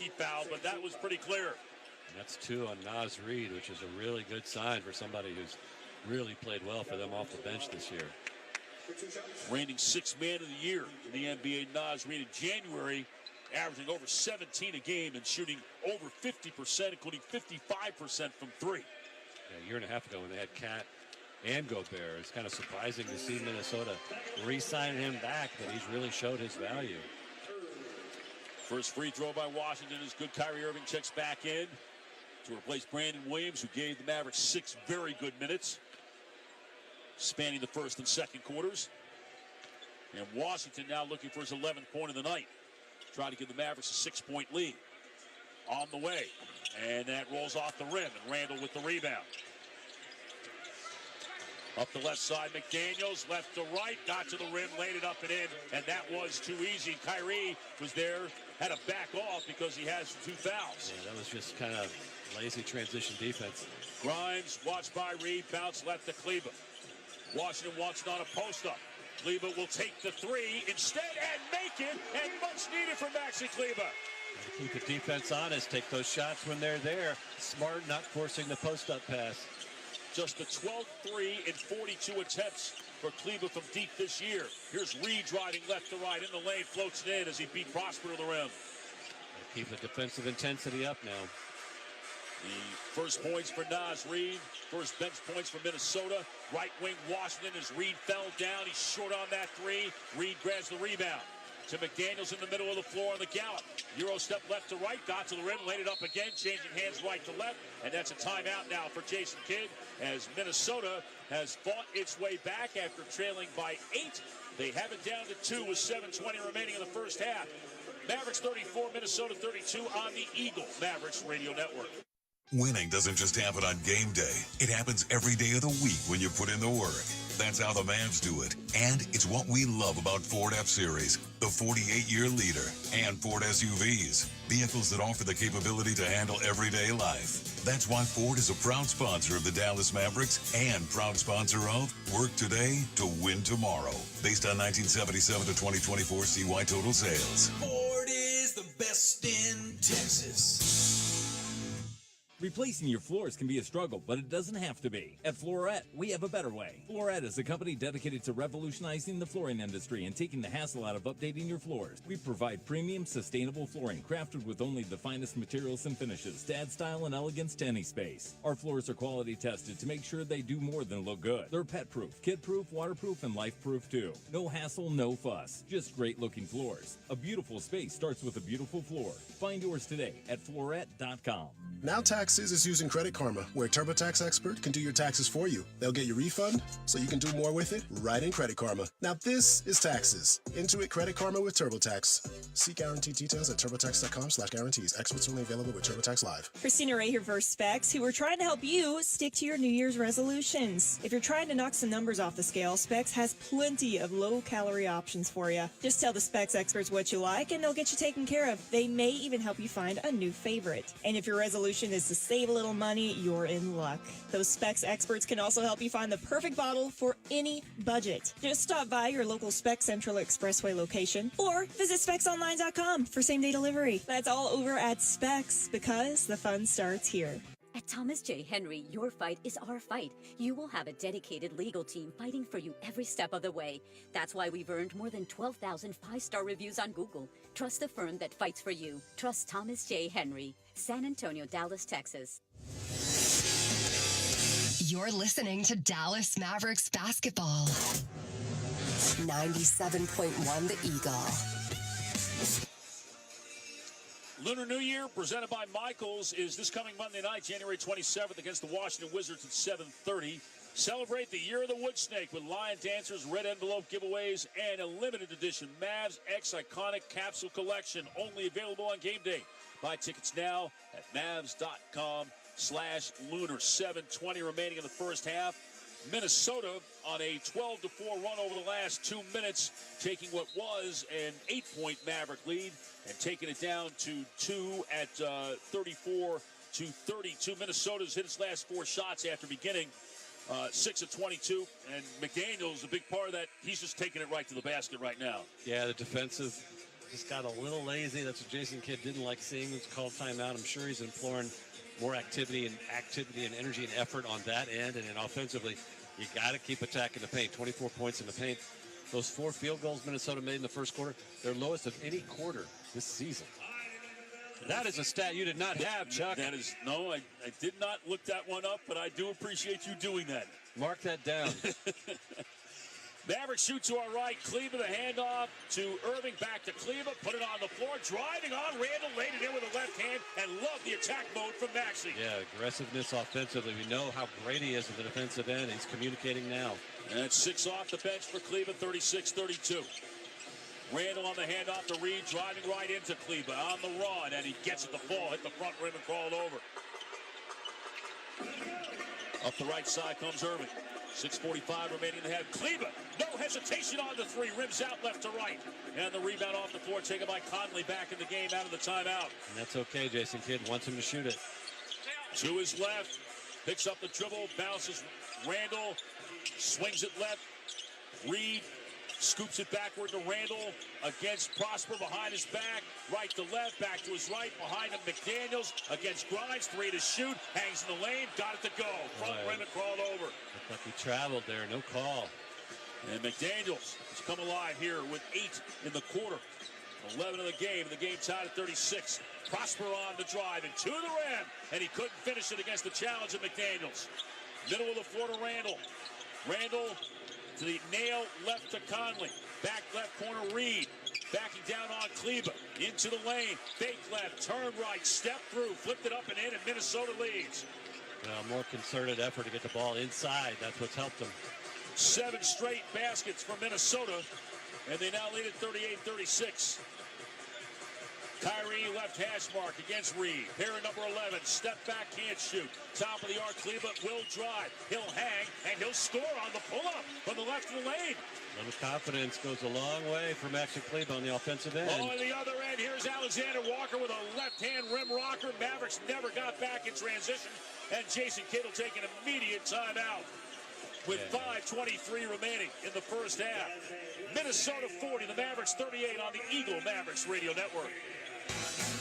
rookie foul, but that was pretty clear. And that's 2 on Naz Reid, which is a really good sign for somebody who's really played well for them off the bench this year. Reigning 6th man of the year in the NBA, Naz Reid in January, averaging over 17 a game and shooting over 50%, including 55% from 3. Yeah, a year and a half ago when they had Cat and Gobert, it's kind of surprising to see Minnesota re-sign him back, but he's really showed his value. First free throw by Washington is good. Kyrie Irving checks back in to replace Brandon Williams, who gave the Mavericks 6 very good minutes, spanning the first and second quarters. And Washington now looking for his 11th point of the night, trying to give the Mavericks a 6-point lead. On the way, and that rolls off the rim, and Randall with the rebound. Up the left side, McDaniels, left to right, got to the rim, laid it up and in, and that was too easy. Kyrie was there, had to back off because he has 2 fouls. Yeah, that was just kind of lazy transition defense. Grimes, watched by Reed, bounce left to Kleber. Washington wants it on a post-up. Kleber will take the 3 instead and make it, and much needed from Maxi Kleber. Keep the defense honest, take those shots when they're there. Smart, not forcing the post-up pass. Just the 12th 3 in 42 attempts for Kleber from deep this year. Here's Reed driving left to right in the lane, floats it in as he beat Prosper to the rim. Keep the defensive intensity up now. The first points for Naz Reid. First bench points for Minnesota. Right wing Washington as Reed fell down. He's short on that 3. Reed grabs the rebound. To McDaniels in the middle of the floor on the gallop. Euro step left to right, got to the rim, laid it up again, changing hands right to left, and that's a timeout now for Jason Kidd as Minnesota has fought its way back after trailing by 8. They have it down to 2 with 7:20 remaining in the first half. Mavericks 34, Minnesota 32 on the Eagle Mavericks Radio Network. Winning doesn't just happen on game day. It happens every day of the week when you put in the work. That's how the Mavs do it. And it's what we love about Ford F-Series, the 48-year leader, and Ford SUVs, vehicles that offer the capability to handle everyday life. That's why Ford is a proud sponsor of the Dallas Mavericks and proud sponsor of Work Today to Win Tomorrow, based on 1977 to 2024 CY total sales. Ford is the best in Texas. Replacing your floors can be a struggle, but it doesn't have to be. At Floret, we have a better way. Floret is a company dedicated to revolutionizing the flooring industry and taking the hassle out of updating your floors. We provide premium, sustainable flooring crafted with only the finest materials and finishes to add style and elegance to any space. Our floors are quality tested to make sure they do more than look good. They're pet-proof, kid-proof, waterproof, and life-proof too. No hassle, no fuss. Just great-looking floors. A beautiful space starts with a beautiful floor. Find yours today at floret.com. Now Taxes is using Credit Karma, where a TurboTax expert can do your taxes for you. They'll get your refund so you can do more with it right in Credit Karma. Now this is taxes. Intuit Credit Karma with TurboTax. See guarantee details at turbotax.com/guarantees. Experts only available with TurboTax Live. Christina Ray here for Specs, who are trying to help you stick to your New Year's resolutions. If you're trying to knock some numbers off the scale, Specs has plenty of low-calorie options for you. Just tell the Specs experts what you like, and they'll get you taken care of. They may even help you find a new favorite. And if your resolution is to save a little money, you're in luck. Those Specs experts can also help you find the perfect bottle for any budget. Just stop by your local Specs Central Expressway location or visit specsonline.com for same-day delivery. That's all over at Specs, because the fun starts here. At Thomas J. Henry, your fight is our fight. You will have a dedicated legal team fighting for you every step of the way. That's why we've earned more than 12,000 five-star reviews on Google. Trust the firm that fights for you. Trust Thomas J. Henry. San Antonio, Dallas, Texas. You're listening to Dallas Mavericks basketball. 97.1 The Eagle. Lunar New Year, presented by Michaels, is this coming Monday night, January 27th, against the Washington Wizards at 7:30. Celebrate the Year of the Wood Snake with lion dancers, red envelope giveaways, and a limited edition Mavs X Iconic Capsule Collection, only available on game day. Buy tickets now at Mavs.com/lunar. 7:20 remaining in the first half. Minnesota on a 12-4 run over the last 2 minutes, taking what was an 8-point Maverick lead and taking it down to 2 at 34-32. Minnesota's hit its last 4 shots after beginning 6 of 22, and McDaniels, a big part of that. He's just taking it right to the basket right now. Yeah, the defensive just got a little lazy. That's what Jason Kidd didn't like seeing. It's called timeout. I'm sure he's imploring more activity and energy and effort on that end. And then offensively, you got to keep attacking the paint. 24 points in the paint. Those 4 field goals Minnesota made in the first quarter, their lowest of any quarter this season. That is a stat you did not have, Chuck. That is, no, I did not look that one up, but I do appreciate you doing that. Mark that down. Maverick shoot to our right. Kleba the handoff to Irving. Back to Kleba. Put it on the floor. Driving on. Randall laid it in with the left hand and loved the attack mode from Maxey. Yeah, aggressiveness offensively. We know how great he is at the defensive end. He's communicating now. And that's 6 off the bench for Kleba, 36-32. Randall on the handoff to Reed. Driving right into Kleba on the run. And he gets it the ball. Hit the front rim and crawled over. Up the right side comes Irving. 6:45 remaining in the half. Kleba, no hesitation on the 3. Rims out left to right. And the rebound off the floor taken by Conley back in the game out of the timeout. And that's okay. Jason Kidd wants him to shoot it. To his left. Picks up the dribble. Bounces Randall. Swings it left. Reed scoops it backward to Randall against Prosper behind his back. Right to left. Back to his right. Behind him McDaniels against Grimes. 3 to shoot. Hangs in the lane. Got it to go. Front rim and crawled over. Looked like he traveled there. No call. And McDaniels has come alive here with 8 in the quarter. 11 of the game. The game tied at 36. Prosper on the drive and to the rim. And he couldn't finish it against the challenge of McDaniels. Middle of the floor to Randall. Randall to the nail left to Conley. Back left corner Reed. Backing down on Kleba. Into the lane. Fake left. Turn right. Step through. Flipped it up and in. And Minnesota leads. More concerted effort to get the ball inside. That's what's helped them. 7 straight baskets for Minnesota. And they now lead at 38-36. Kyrie left hash mark against Reed. Pair number 11. Step back, can't shoot. Top of the arc, Cleveland will drive. He'll hang, and he'll score on the pull-up from the left of the lane. A little confidence goes a long way for Maxi Kleba on the offensive end. Oh, on the other end, here's Alexander Walker with a left-hand rim rocker. Mavericks never got back in transition, and Jason Kidd will take an immediate timeout with 5:23 remaining in the first half. Minnesota 40, the Mavericks 38 on the Eagle Mavericks Radio Network.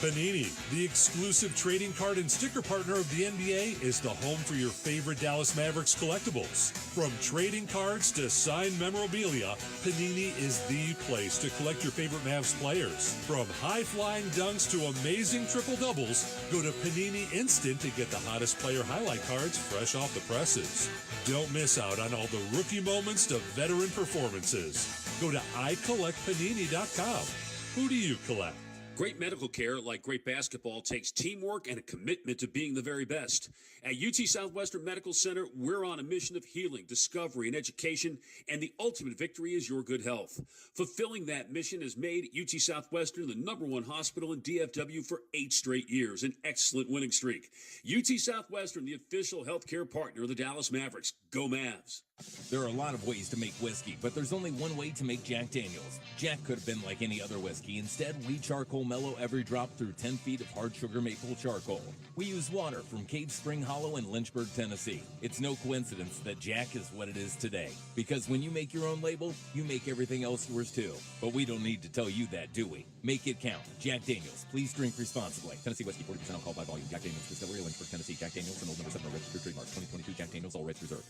Panini, the exclusive trading card and sticker partner of the NBA, is the home for your favorite Dallas Mavericks collectibles. From trading cards to signed memorabilia, Panini is the place to collect your favorite Mavs players. From high-flying dunks to amazing triple-doubles, go to Panini Instant to get the hottest player highlight cards fresh off the presses. Don't miss out on all the rookie moments to veteran performances. Go to iCollectPanini.com. Who do you collect? Great medical care, like great basketball, takes teamwork and a commitment to being the very best. At UT Southwestern Medical Center, we're on a mission of healing, discovery, and education, and the ultimate victory is your good health. Fulfilling that mission has made UT Southwestern the #1 hospital in DFW for 8 straight years, an excellent winning streak. UT Southwestern, the official healthcare partner of the Dallas Mavericks. Go Mavs. There are a lot of ways to make whiskey, but there's only one way to make Jack Daniels. Jack could have been like any other whiskey. Instead, we charcoal mellow every drop through 10 feet of hard sugar maple charcoal. We use water from Cave Spring Hollow in Lynchburg, Tennessee. It's no coincidence that Jack is what it is today. Because when you make your own label, you make everything else yours too. But we don't need to tell you that, do we? Make it count. Jack Daniels. Please drink responsibly. Tennessee Whiskey, 40% alcohol by volume. Jack Daniels Distillery, Lynchburg, Tennessee. Jack Daniels and Old Number 7 registered trademark. 2022 Jack Daniels, all rights reserved.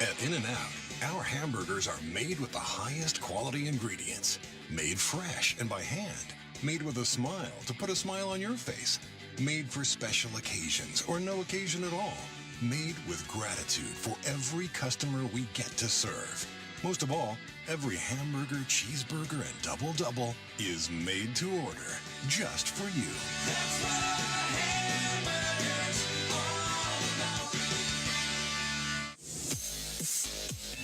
At In-N-Out, our hamburgers are made with the highest quality ingredients. Made fresh and by hand. Made with a smile to put a smile on your face. Made for special occasions or no occasion at all. Made with gratitude for every customer we get to serve. Most of all, every hamburger, cheeseburger, and double-double is made to order just for you. That's what our hamburgers all about.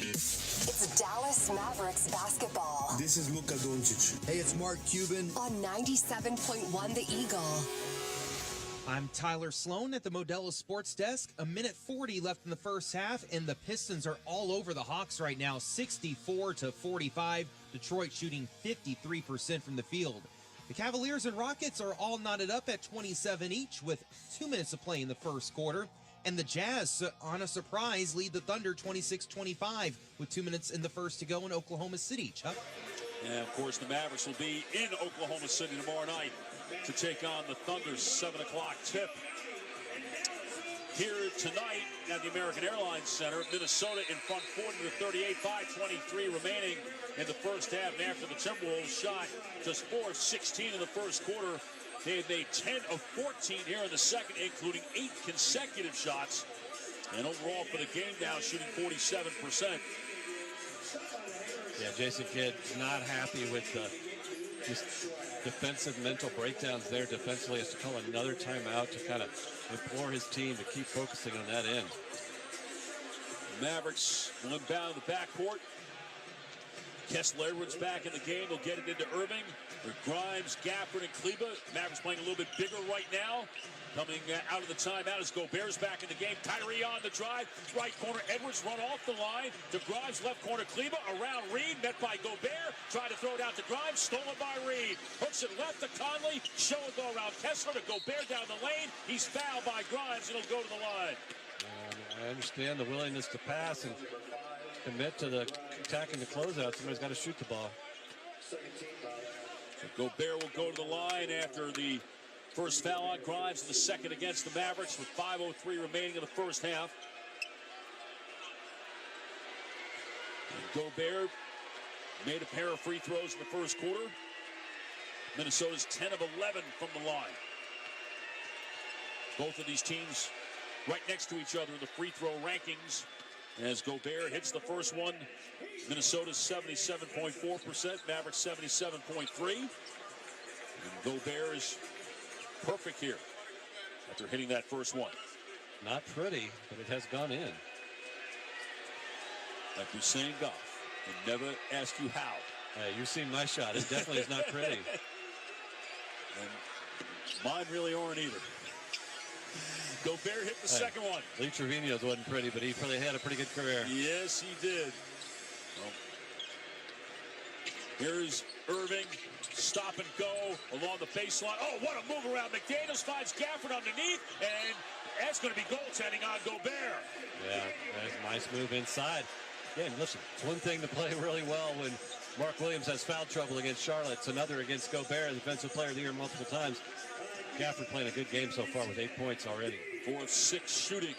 It's Dallas Mavericks basketball This is Luka Doncic. Hey, it's Mark Cuban. on 97.1 The Eagle. I'm Tyler Sloan at the Modelo Sports Desk. 1:40 left in the first half, and the Pistons are all over the Hawks right now, 64-45. Detroit shooting 53% from the field. The Cavaliers and Rockets are all knotted up at 27 each with 2 minutes of play in the first quarter. And the Jazz, on a surprise, lead the Thunder 26-25 with 2 minutes in the first to go in Oklahoma City. Chuck? And, of course, the Mavericks will be in Oklahoma City tomorrow night to take on the Thunder, 7 o'clock tip. Here tonight at the American Airlines Center, Minnesota in front 40-38, 5:23 remaining in the first half. And after the Timberwolves shot just 4 of 16 in the first quarter, they made 10 of 14 here in the second, including 8 consecutive shots. And overall for the game now, shooting 47%. Yeah, Jason Kidd's not happy with the just defensive mental breakdowns there defensively. Has to call another timeout to kind of implore his team to keep focusing on that end. Mavericks will inbound the backcourt. Kessler Edwards back in the game. They'll get it into Irving. With Grimes, Gafford, and Kleba. Mavericks playing a little bit bigger right now. Coming out of the timeout as Gobert's back in the game. Kyrie on the drive. Right corner, Edwards run off the line to Grimes. Left corner, Kleba around Reed. Met by Gobert. Tried to throw it out to Grimes. Stolen by Reed. Hooks it left to Conley. Show and go around Kessler to Gobert down the lane. He's fouled by Grimes and he'll go to the line. I understand the willingness to pass and commit to the attacking the closeout. Somebody's got to shoot the ball. So Gobert will go to the line after the first foul on Grimes and the second against the Mavericks with 5:03 remaining in the first half. And Gobert made a pair of free throws in the first quarter. Minnesota's 10 of 11 from the line. Both of these teams right next to each other in the free throw rankings. As Gobert hits the first one, Minnesota's 77.4%, Mavericks 77.3. And Gobert is perfect here after hitting that first one. Not pretty, but it has gone in. Like we say in golf, they never ask you how. Hey, you've seen my shot. It definitely is not pretty. And mine really aren't either. Gobert hit the second one. Lee Trevino's wasn't pretty, but he probably had a pretty good career. Yes, he did. Well, here's Irving. Stop and go along the baseline. Oh, what a move around. McDaniels finds Gafford underneath, and that's going to be goaltending on Gobert. Yeah, that's a nice move inside. Again, listen, it's one thing to play really well when Mark Williams has foul trouble against Charlotte. It's another against Gobert, the defensive player of the year multiple times. Gafford playing a good game so far with 8 points already. 4 of 6 shooting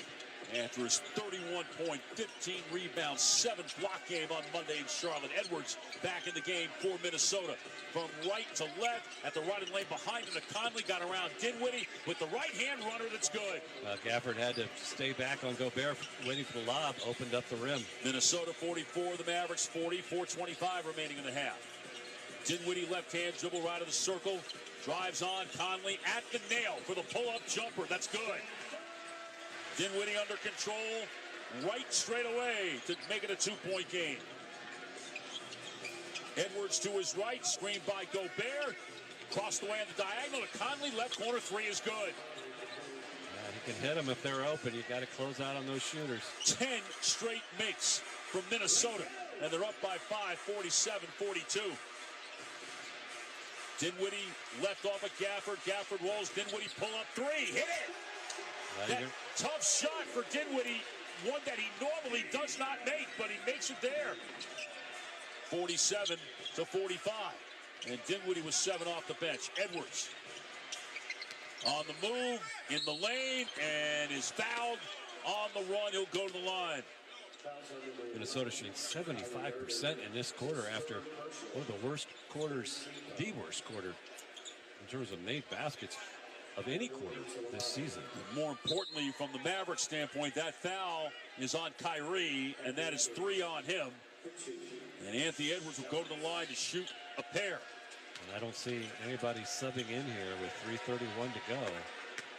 after his 31-point, 15 rebounds, 7 block game on Monday in Charlotte. Edwards back in the game for Minnesota. From right to left, at the right lane behind him to Conley, got around Dinwiddie with the right-hand runner that's good. Gafford had to stay back on Gobert, waiting for the lob, opened up the rim. Minnesota 44, the Mavericks 40, 4:25 remaining in the half. Dinwiddie left-hand dribble right of the circle, drives on Conley at the nail for the pull-up jumper. That's good. Dinwiddie under control, right straight away to make it a 2-point game. Edwards to his right, screened by Gobert. Crossed the way on the diagonal to Conley. Left corner three is good. You can hit them if they're open. You got to close out on those shooters. 10 straight makes from Minnesota, and they're up by 5, 47-42. Dinwiddie left off at Gafford. Gafford rolls. Dinwiddie pull up three. Hit it! That tough shot for Dinwiddie, one that he normally does not make, but he makes it there. 47-45. And Dinwiddie was 7 off the bench. Edwards on the move, in the lane, and is fouled. On the run, he'll go to the line. Minnesota shooting 75% in this quarter after one of the worst quarters, the worst quarter in terms of made baskets of any quarter this season. More importantly, from the Mavericks standpoint, that foul is on Kyrie, and that is 3 on him. And Anthony Edwards will go to the line to shoot a pair. And I don't see anybody subbing in here with 3:31 to go.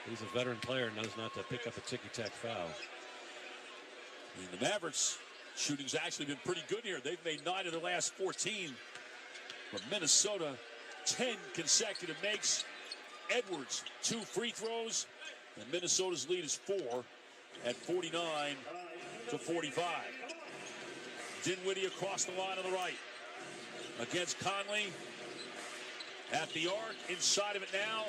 He's a veteran player, knows not to pick up a ticky-tack foul. And the Mavericks shooting's actually been pretty good here. They've made 9 of their last 14. But Minnesota, 10 consecutive makes. Edwards, 2 free throws. And Minnesota's lead is 4 at 49-45. Dinwiddie across the line on the right. Against Conley. At the arc, inside of it now.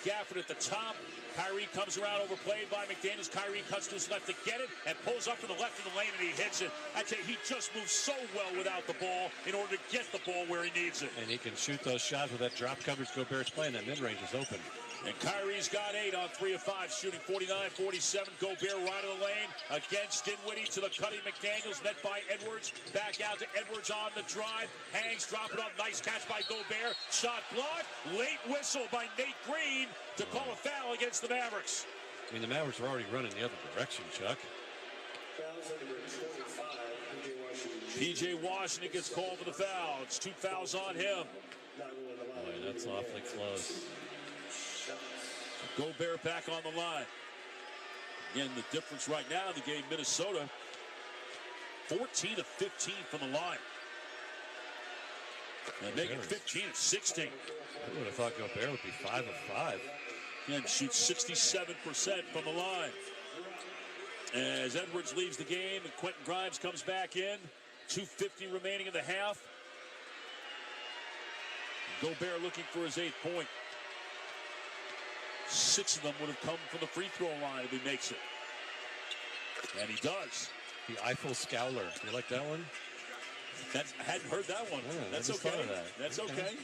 Gafford at the top. Kyrie comes around, overplayed by McDaniels. Kyrie cuts to his left to get it and pulls up to the left of the lane, and he hits it. I tell you, he just moves so well without the ball in order to get the ball where he needs it. And he can shoot those shots with that drop coverage Gobert's playing. That mid-range is open. And Kyrie's got 8 on 3 of 5, shooting 49-47. Gobert right of the lane against Dinwiddie to the cutting McDaniels, met by Edwards. Back out to Edwards on the drive. Hangs, drop it up. Nice catch by Gobert. Shot blocked. Late whistle by Nate Green to call a foul against the Mavericks. I mean, the Mavericks were already running the other direction, Chuck. P.J. Washington gets called for the foul. It's 2 fouls on him. Boy, that's awfully close. Gobert back on the line. Again, the difference right now in the game, Minnesota 14 of 15 from the line. And making 15 of 16. I would have thought Gobert would be 5 of 5. And shoots 67% from the line. As Edwards leaves the game and Quentin Grimes comes back in. 2:50 remaining in the half. Gobert looking for his 8th point. 6 of them would have come from the free throw line if he makes it. And he does. The Eiffel Scowler. You like that one? I hadn't heard that one. Yeah, That's okay. That's okay.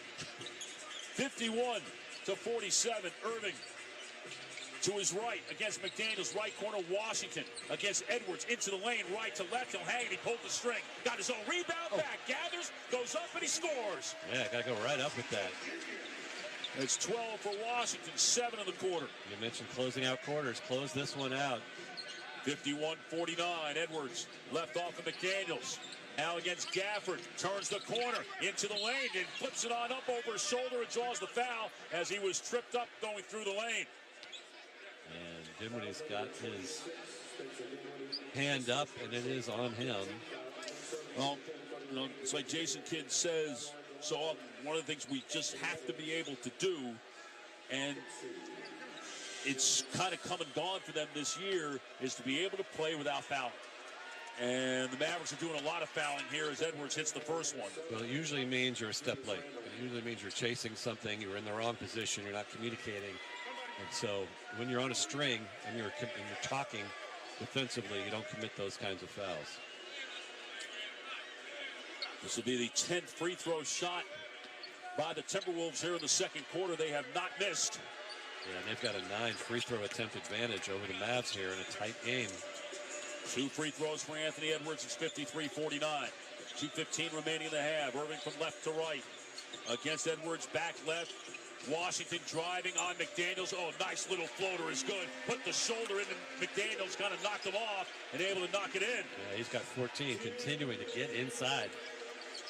51-47. Irving to his right against McDaniels. Right corner, Washington against Edwards. Into the lane, right to left. He'll hang and he pulled the string. Got his own rebound back. Gathers, goes up, and he scores. Yeah, got to go right up with that. It's 12 for Washington, 7 in the quarter. You mentioned closing out quarters. Close this one out. 51-49. Edwards left off of McDaniels. Now against Gafford. Turns the corner into the lane and flips it on up over his shoulder and draws the foul as he was tripped up going through the lane. And Dinwiddie's got his hand up, and it is on him. Well, you know, it's like Jason Kidd says, so one of the things we just have to be able to do, and it's kind of come and gone for them this year, is to be able to play without fouling. And the Mavericks are doing a lot of fouling here as Edwards hits the first one. Well, it usually means you're a step late. It usually means you're chasing something, you're in the wrong position, you're not communicating. And so when you're on a string and you're talking defensively, you don't commit those kinds of fouls. This will be the 10th free throw shot by the Timberwolves here in the second quarter. They have not missed. Yeah, and they've got a 9 free throw attempt advantage over the Mavs here in a tight game. 2 free throws for Anthony Edwards. It's 53-49. 2:15 remaining in the half. Irving from left to right against Edwards, back left. Washington driving on McDaniels. Oh, nice little floater is good. Put the shoulder into McDaniels, kind of knocked him off and able to knock it in. Yeah, he's got 14, continuing to get inside.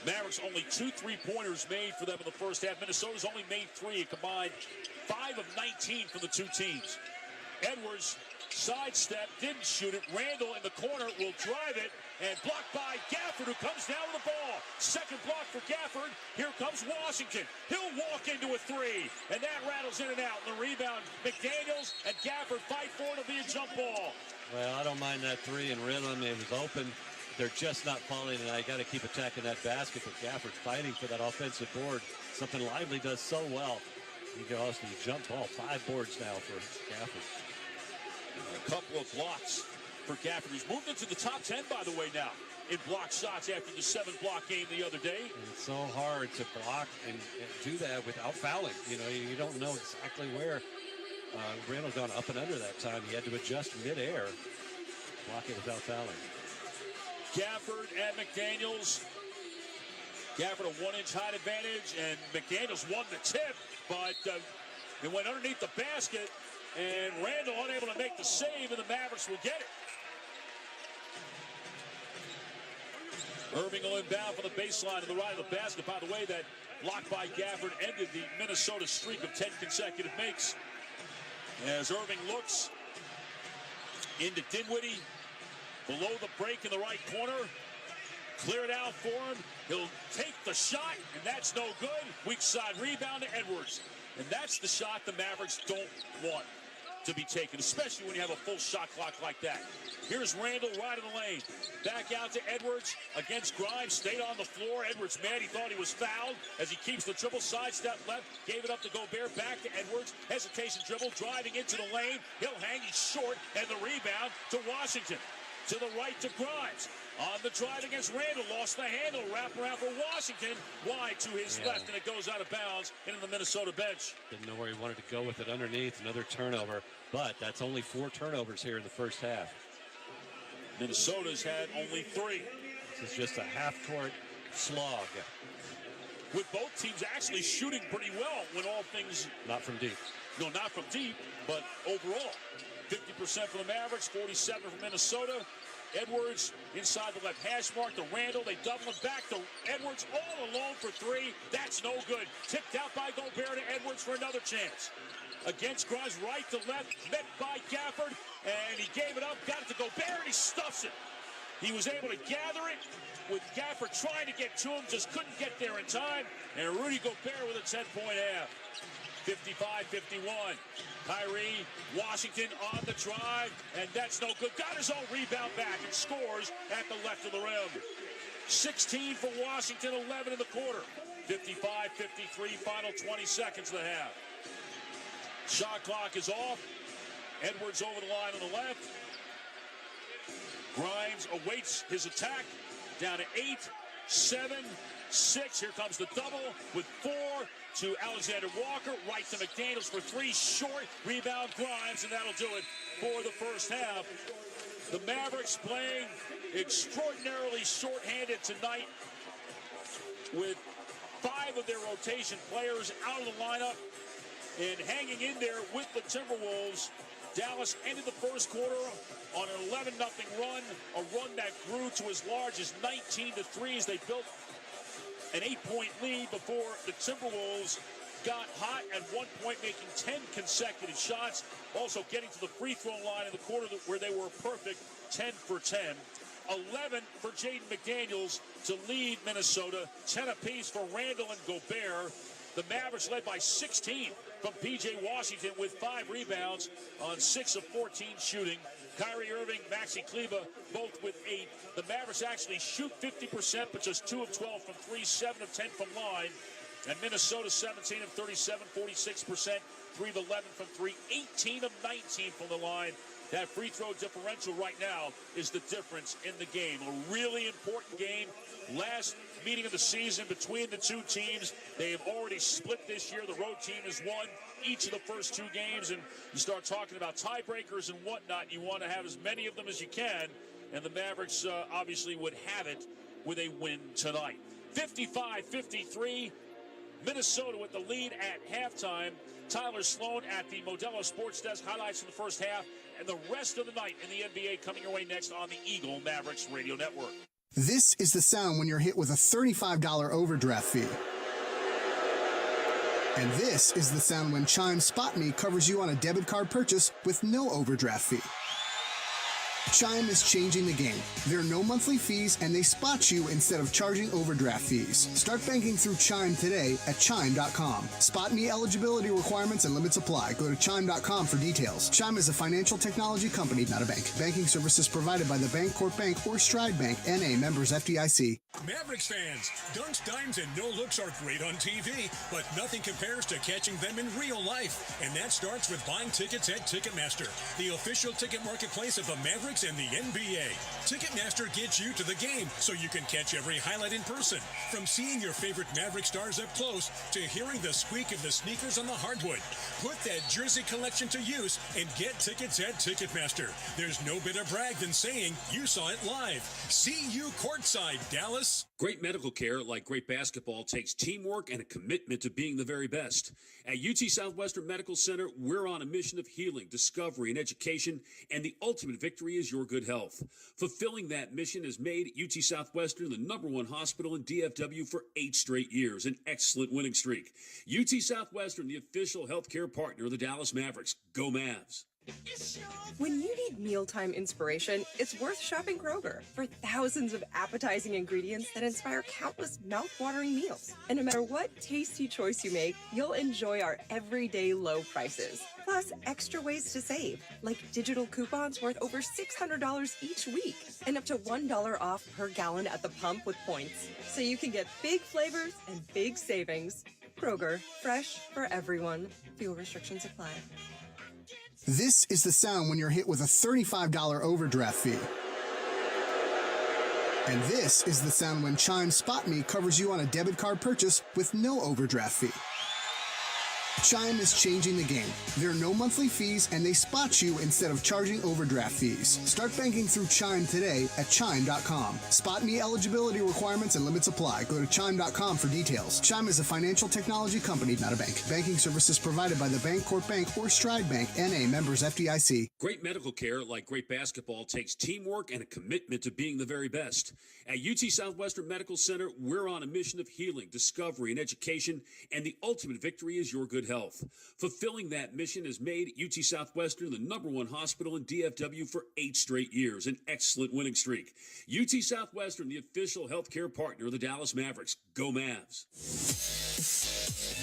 Mavericks only 2 3-pointers made for them in the first half. Minnesota's only made 3, a combined 5 of 19 for the two teams. Edwards sidestep, didn't shoot it. Randall in the corner will drive it and blocked by Gafford, who comes down with the ball. Second block for Gafford. Here comes Washington. He'll walk into a 3, and that rattles in and out. And the rebound, McDaniels and Gafford fight for it. It'll be a jump ball. Well, I don't mind that 3 and rhythm. It was open. They're just not falling, and I got to keep attacking that basket. But Gafford fighting for that offensive board. Something Lively does so well. You go also the jump ball. 5 boards now for Gafford. A couple of blocks for Gafford, who's moved into the top 10, by the way, now in block shots after the 7-block game the other day. And it's so hard to block and do that without fouling. You know, you don't know exactly where. Randall gone up and under that time. He had to adjust midair, block it without fouling. Gafford and McDaniels. Gafford a 1-inch height advantage, and McDaniels won the tip, but it went underneath the basket, and Randall unable to make the save, and the Mavericks will get it. Irving will inbound for the baseline to the right of the basket. By the way, that block by Gafford ended the Minnesota streak of 10 consecutive makes. As Irving looks into Dinwiddie, below the break in the right corner. Clear it out for him. He'll take the shot, and that's no good. Weak side rebound to Edwards. And that's the shot the Mavericks don't want. to be taken, especially when you have a full shot clock like that. Here's Randall right in the lane. Back out to Edwards against Grimes. Stayed on the floor. Edwards mad. He thought he was fouled as he keeps the dribble. Sidestep left. Gave it up to Gobert. Back to Edwards. Hesitation dribble. Driving into the lane. He'll hang. He's short. And the rebound to Washington. To the right to Grimes. On the drive against Randall. Lost the handle. Wrap around for Washington. Wide to his left. And it goes out of bounds into the Minnesota bench. Didn't know where he wanted to go with it underneath. Another turnover. But that's only 4 turnovers here in the first half. Minnesota's had only 3. This is just a half-court slog. With both teams actually shooting pretty well when all things... Not from deep. No, not from deep, but overall. 50% for the Mavericks, 47% for Minnesota. Edwards inside the left hash mark to Randall. They double him back to Edwards all alone for 3. That's no good. Tipped out by Gobert to Edwards for another chance. Against Grimes, right to left, met by Gafford, and he gave it up, got it to Gobert, and he stuffs it. He was able to gather it with Gafford trying to get to him, just couldn't get there in time, and Rudy Gobert with a 10-point half. 55-51. Kyrie, Washington on the drive, and that's no good. Got his own rebound back and scores at the left of the rim. 16 for Washington, 11 in the quarter. 55-53, final 20 seconds of the half. Shot clock is off. Edwards over the line on the left. Grimes awaits his attack. Down to 8, 7, 6. Here comes the double with 4 to Alexander Walker. Right to McDaniels for 3. Short. Rebound Grimes, and that'll do it for the first half. The Mavericks playing extraordinarily short-handed tonight with 5 of their rotation players out of the lineup. And hanging in there with the Timberwolves. Dallas ended the first quarter on an 11-0 run, a run that grew to as large as 19-3 as they built an 8-point lead before the Timberwolves got hot at one point, making 10 consecutive shots, also getting to the free throw line in the quarter where they were perfect, 10 for 10. 11 for Jaden McDaniels to lead Minnesota, 10 apiece for Randall and Gobert. The Mavericks led by 16 from P.J. Washington with 5 rebounds on 6 of 14 shooting. Kyrie Irving, Maxi Kleba, both with 8. The Mavericks actually shoot 50%, but just 2 of 12 from 3, 7 of 10 from line. And Minnesota, 17 of 37, 46%, 3 of 11 from 3, 18 of 19 from the line. That free throw differential right now is the difference in the game. A really important game. Last meeting of the season between the two teams. They have already split this year. The road team has won each of the first 2 games. And you start talking about tiebreakers and whatnot. You want to have as many of them as you can. And the Mavericks obviously would have it with a win tonight. 55-53. Minnesota with the lead at halftime. Tyler Sloan at the Modelo Sports Desk. Highlights from the first half and the rest of the night in the NBA coming your way next on the Eagle Mavericks Radio Network. This is the sound when you're hit with a $35 overdraft fee. And this is the sound when Chime Spot Me covers you on a debit card purchase with no overdraft fee. Chime is changing the game. There are no monthly fees, and they spot you instead of charging overdraft fees. Start banking through Chime today at Chime.com. Spot Me eligibility requirements and limits apply. Go to Chime.com for details. Chime is a financial technology company, not a bank. Banking services provided by the Bancorp Bank or Stride Bank, N.A. members FDIC. Mavericks fans, dunks, dimes, and no-looks are great on TV, but nothing compares to catching them in real life. And that starts with buying tickets at Ticketmaster, the official ticket marketplace of the Mavericks and the NBA. Ticketmaster gets you to the game so you can catch every highlight in person. From seeing your favorite Maverick stars up close to hearing the squeak of the sneakers on the hardwood. Put that jersey collection to use and get tickets at Ticketmaster. There's no better brag than saying you saw it live. See you courtside, Dallas. Great medical care, like great basketball, takes teamwork and a commitment to being the very best. At UT Southwestern Medical Center, we're on a mission of healing, discovery, and education, and the ultimate victory is your good health. Fulfilling that mission has made UT Southwestern the #1 hospital in DFW for 8 straight years, an excellent winning streak. UT Southwestern, the official healthcare partner of the Dallas Mavericks. Go Mavs. When you need mealtime inspiration, it's worth shopping Kroger for thousands of appetizing ingredients that inspire countless mouth-watering meals. And no matter what tasty choice you make, you'll enjoy our everyday low prices. Plus, extra ways to save, like digital coupons worth over $600 each week and up to $1 off per gallon at the pump with points. So you can get big flavors and big savings. Kroger, fresh for everyone. Fuel restrictions apply. This is the sound when you're hit with a $35 overdraft fee. And this is the sound when Chime Spot Me covers you on a debit card purchase with no overdraft fee. Chime is changing the game. There are no monthly fees, and they spot you instead of charging overdraft fees. Start banking through Chime today at Chime.com. Spot Me eligibility requirements and limits apply. Go to Chime.com for details. Chime is a financial technology company, not a bank. Banking services provided by the Bancorp Bank or Stride Bank, N.A. members FDIC. Great medical care, like great basketball, takes teamwork and a commitment to being the very best. At UT Southwestern Medical Center, we're on a mission of healing, discovery, and education, and the ultimate victory is your good health. Fulfilling that mission has made UT Southwestern the #1 hospital in DFW for 8 straight years, an excellent winning streak. UT Southwestern, the official healthcare partner of the Dallas Mavericks. Go Mavs!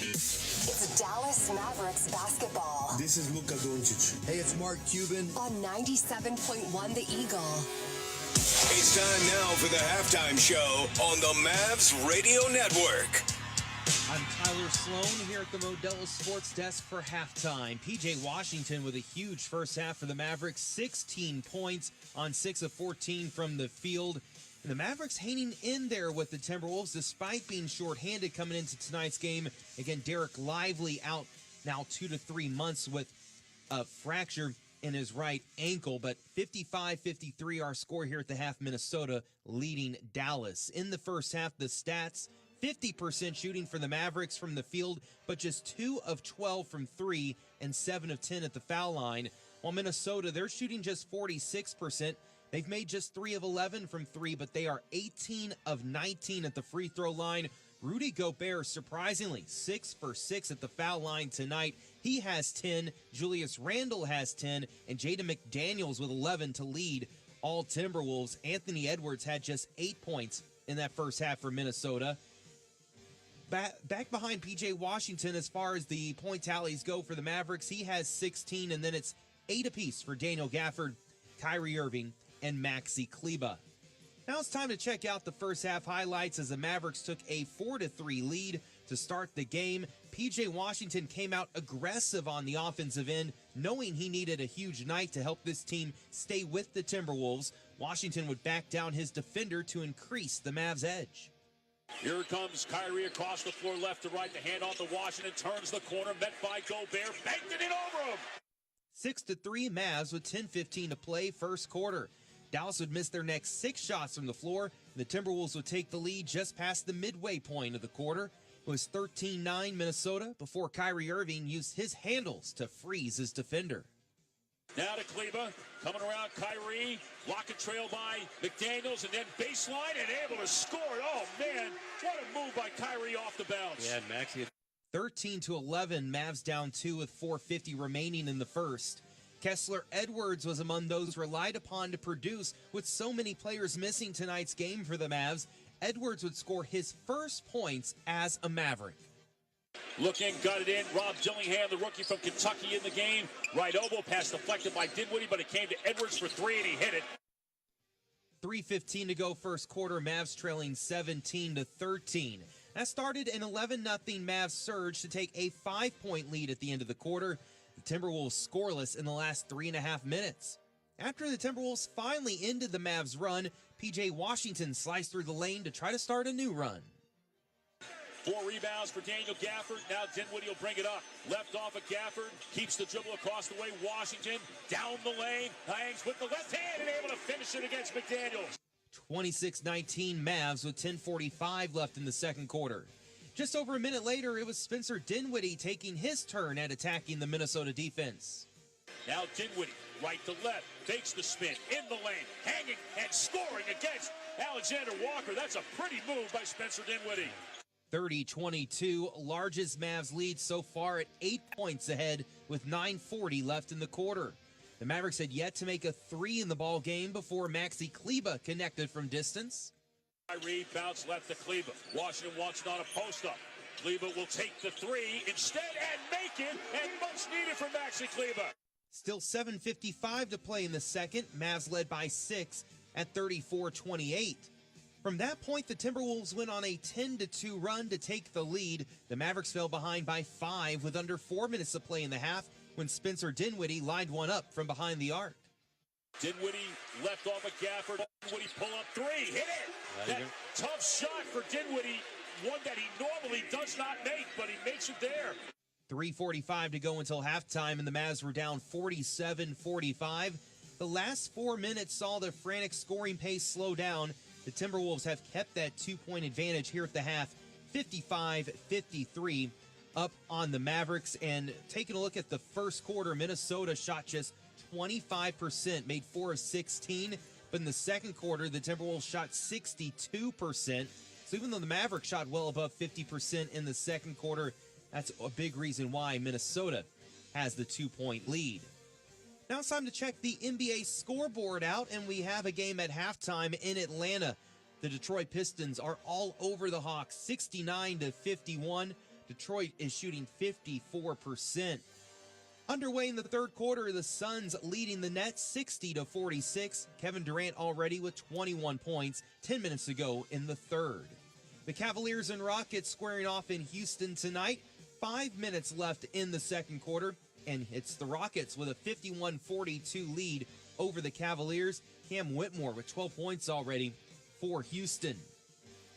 It's Dallas Mavericks basketball. This is Luka Doncic. Hey, it's Mark Cuban. On 97.1 The Eagle. It's time now for the halftime show on the Mavs Radio Network. I'm Tyler Sloan here at the Modelo Sports Desk for halftime. P.J. Washington with a huge first half for the Mavericks, 16 points on 6 of 14 from the field. And the Mavericks hanging in there with the Timberwolves despite being shorthanded coming into tonight's game. Again, Derek Lively out now 2 to 3 months with a fracture in his right ankle, but 55-53 our score here at the half. Minnesota leading Dallas. In the first half, the stats: 50% shooting for the Mavericks from the field, but just 2 of 12 from 3 and 7 of 10 at the foul line. While Minnesota, they're shooting just 46%. They've made just 3 of 11 from 3, but they are 18 of 19 at the free throw line. Rudy Gobert, surprisingly, 6 for 6 at the foul line tonight. He has 10, Julius Randle has 10, and Jaden McDaniels with 11 to lead all Timberwolves. Anthony Edwards had just 8 points in that first half for Minnesota. Back behind P.J. Washington as far as the point tallies go for the Mavericks, he has 16, and then it's 8 apiece for Daniel Gafford, Kyrie Irving, and Maxi Kleba. Now it's time to check out the first half highlights as the Mavericks took a 4-3 lead to start the game. P.J. Washington came out aggressive on the offensive end, knowing he needed a huge night to help this team stay with the Timberwolves. Washington would back down his defender to increase the Mavs' edge. Here comes Kyrie across the floor, left to right, the handoff to Washington, turns the corner, met by Gobert, banked it in over him. 6-3 Mavs with 10:15 to play first quarter. Dallas would miss their next 6 shots from the floor. The Timberwolves would take the lead just past the midway point of the quarter. It was 13-9 Minnesota before Kyrie Irving used his handles to freeze his defender. Now to Kleba, coming around Kyrie, block and trail by McDaniels, and then baseline and able to score. Oh, man, what a move by Kyrie off the bounce. Yeah, Maxi. 13-11, Mavs down 2 with 4:50 remaining in the first. Kessler Edwards was among those relied upon to produce. With so many players missing tonight's game for the Mavs, Edwards would score his first points as a Maverick. Looking, got it in. Rob Dillingham, the rookie from Kentucky, in the game. Right elbow pass deflected by Dinwiddie, but it came to Edwards for 3, and he hit it. 3:15 to go first quarter. Mavs trailing 17-13. That started an 11-0 Mavs surge to take a 5-point lead at the end of the quarter. The Timberwolves scoreless in the last 3.5 minutes. After the Timberwolves finally ended the Mavs' run, P.J. Washington sliced through the lane to try to start a new run. 4 rebounds for Daniel Gafford. Now Dinwiddie will bring it up. Left off of Gafford. Keeps the dribble across the way. Washington down the lane. Hangs with the left hand and able to finish it against McDaniels. 26-19 Mavs with 10:45 left in the second quarter. Just over a minute later, it was Spencer Dinwiddie taking his turn at attacking the Minnesota defense. Now Dinwiddie, right to left, fakes the spin, in the lane, hanging and scoring against Alexander Walker. That's a pretty move by Spencer Dinwiddie. 30-22, largest Mavs lead so far at 8 points ahead with 9:40 left in the quarter. The Mavericks had yet to make a three in the ball game before Maxi Kleber connected from distance. Reed bounce left to Kleber. Washington wants it on a post-up. Kleber will take the three instead and make it, and much needed for Maxi Kleber. Still 7:55 to play in the second. Mavs led by 6 at 34-28. From that point, the Timberwolves went on a 10-2 run to take the lead. The Mavericks fell behind by 5 with under 4 minutes to play in the half when Spencer Dinwiddie lined one up from behind the arc. Dinwiddie left off a Gafford. Dinwiddie pull up three, hit it. That tough shot for Dinwiddie, one that he normally does not make, but he makes it there. 3:45 to go until halftime, and the Mavs were down 47-45. The last 4 minutes saw the frantic scoring pace slow down. The Timberwolves have kept that 2-point advantage here at the half, 55-53 up on the Mavericks. And taking a look at the first quarter, Minnesota shot just 25%, made 4 of 16. But in the second quarter, the Timberwolves shot 62%. So even though the Mavericks shot well above 50% in the second quarter, that's a big reason why Minnesota has the 2-point lead. Now it's time to check the NBA scoreboard out, and we have a game at halftime in Atlanta. The Detroit Pistons are all over the Hawks, 69-51. Detroit is shooting 54%. Underway in the third quarter, the Suns leading the Nets 60-46. Kevin Durant already with 21 points, 10 minutes to go in the third. The Cavaliers and Rockets squaring off in Houston tonight. 5 minutes left in the second quarter, and it's the Rockets with a 51-42 lead over the Cavaliers. Cam Whitmore with 12 points already for Houston.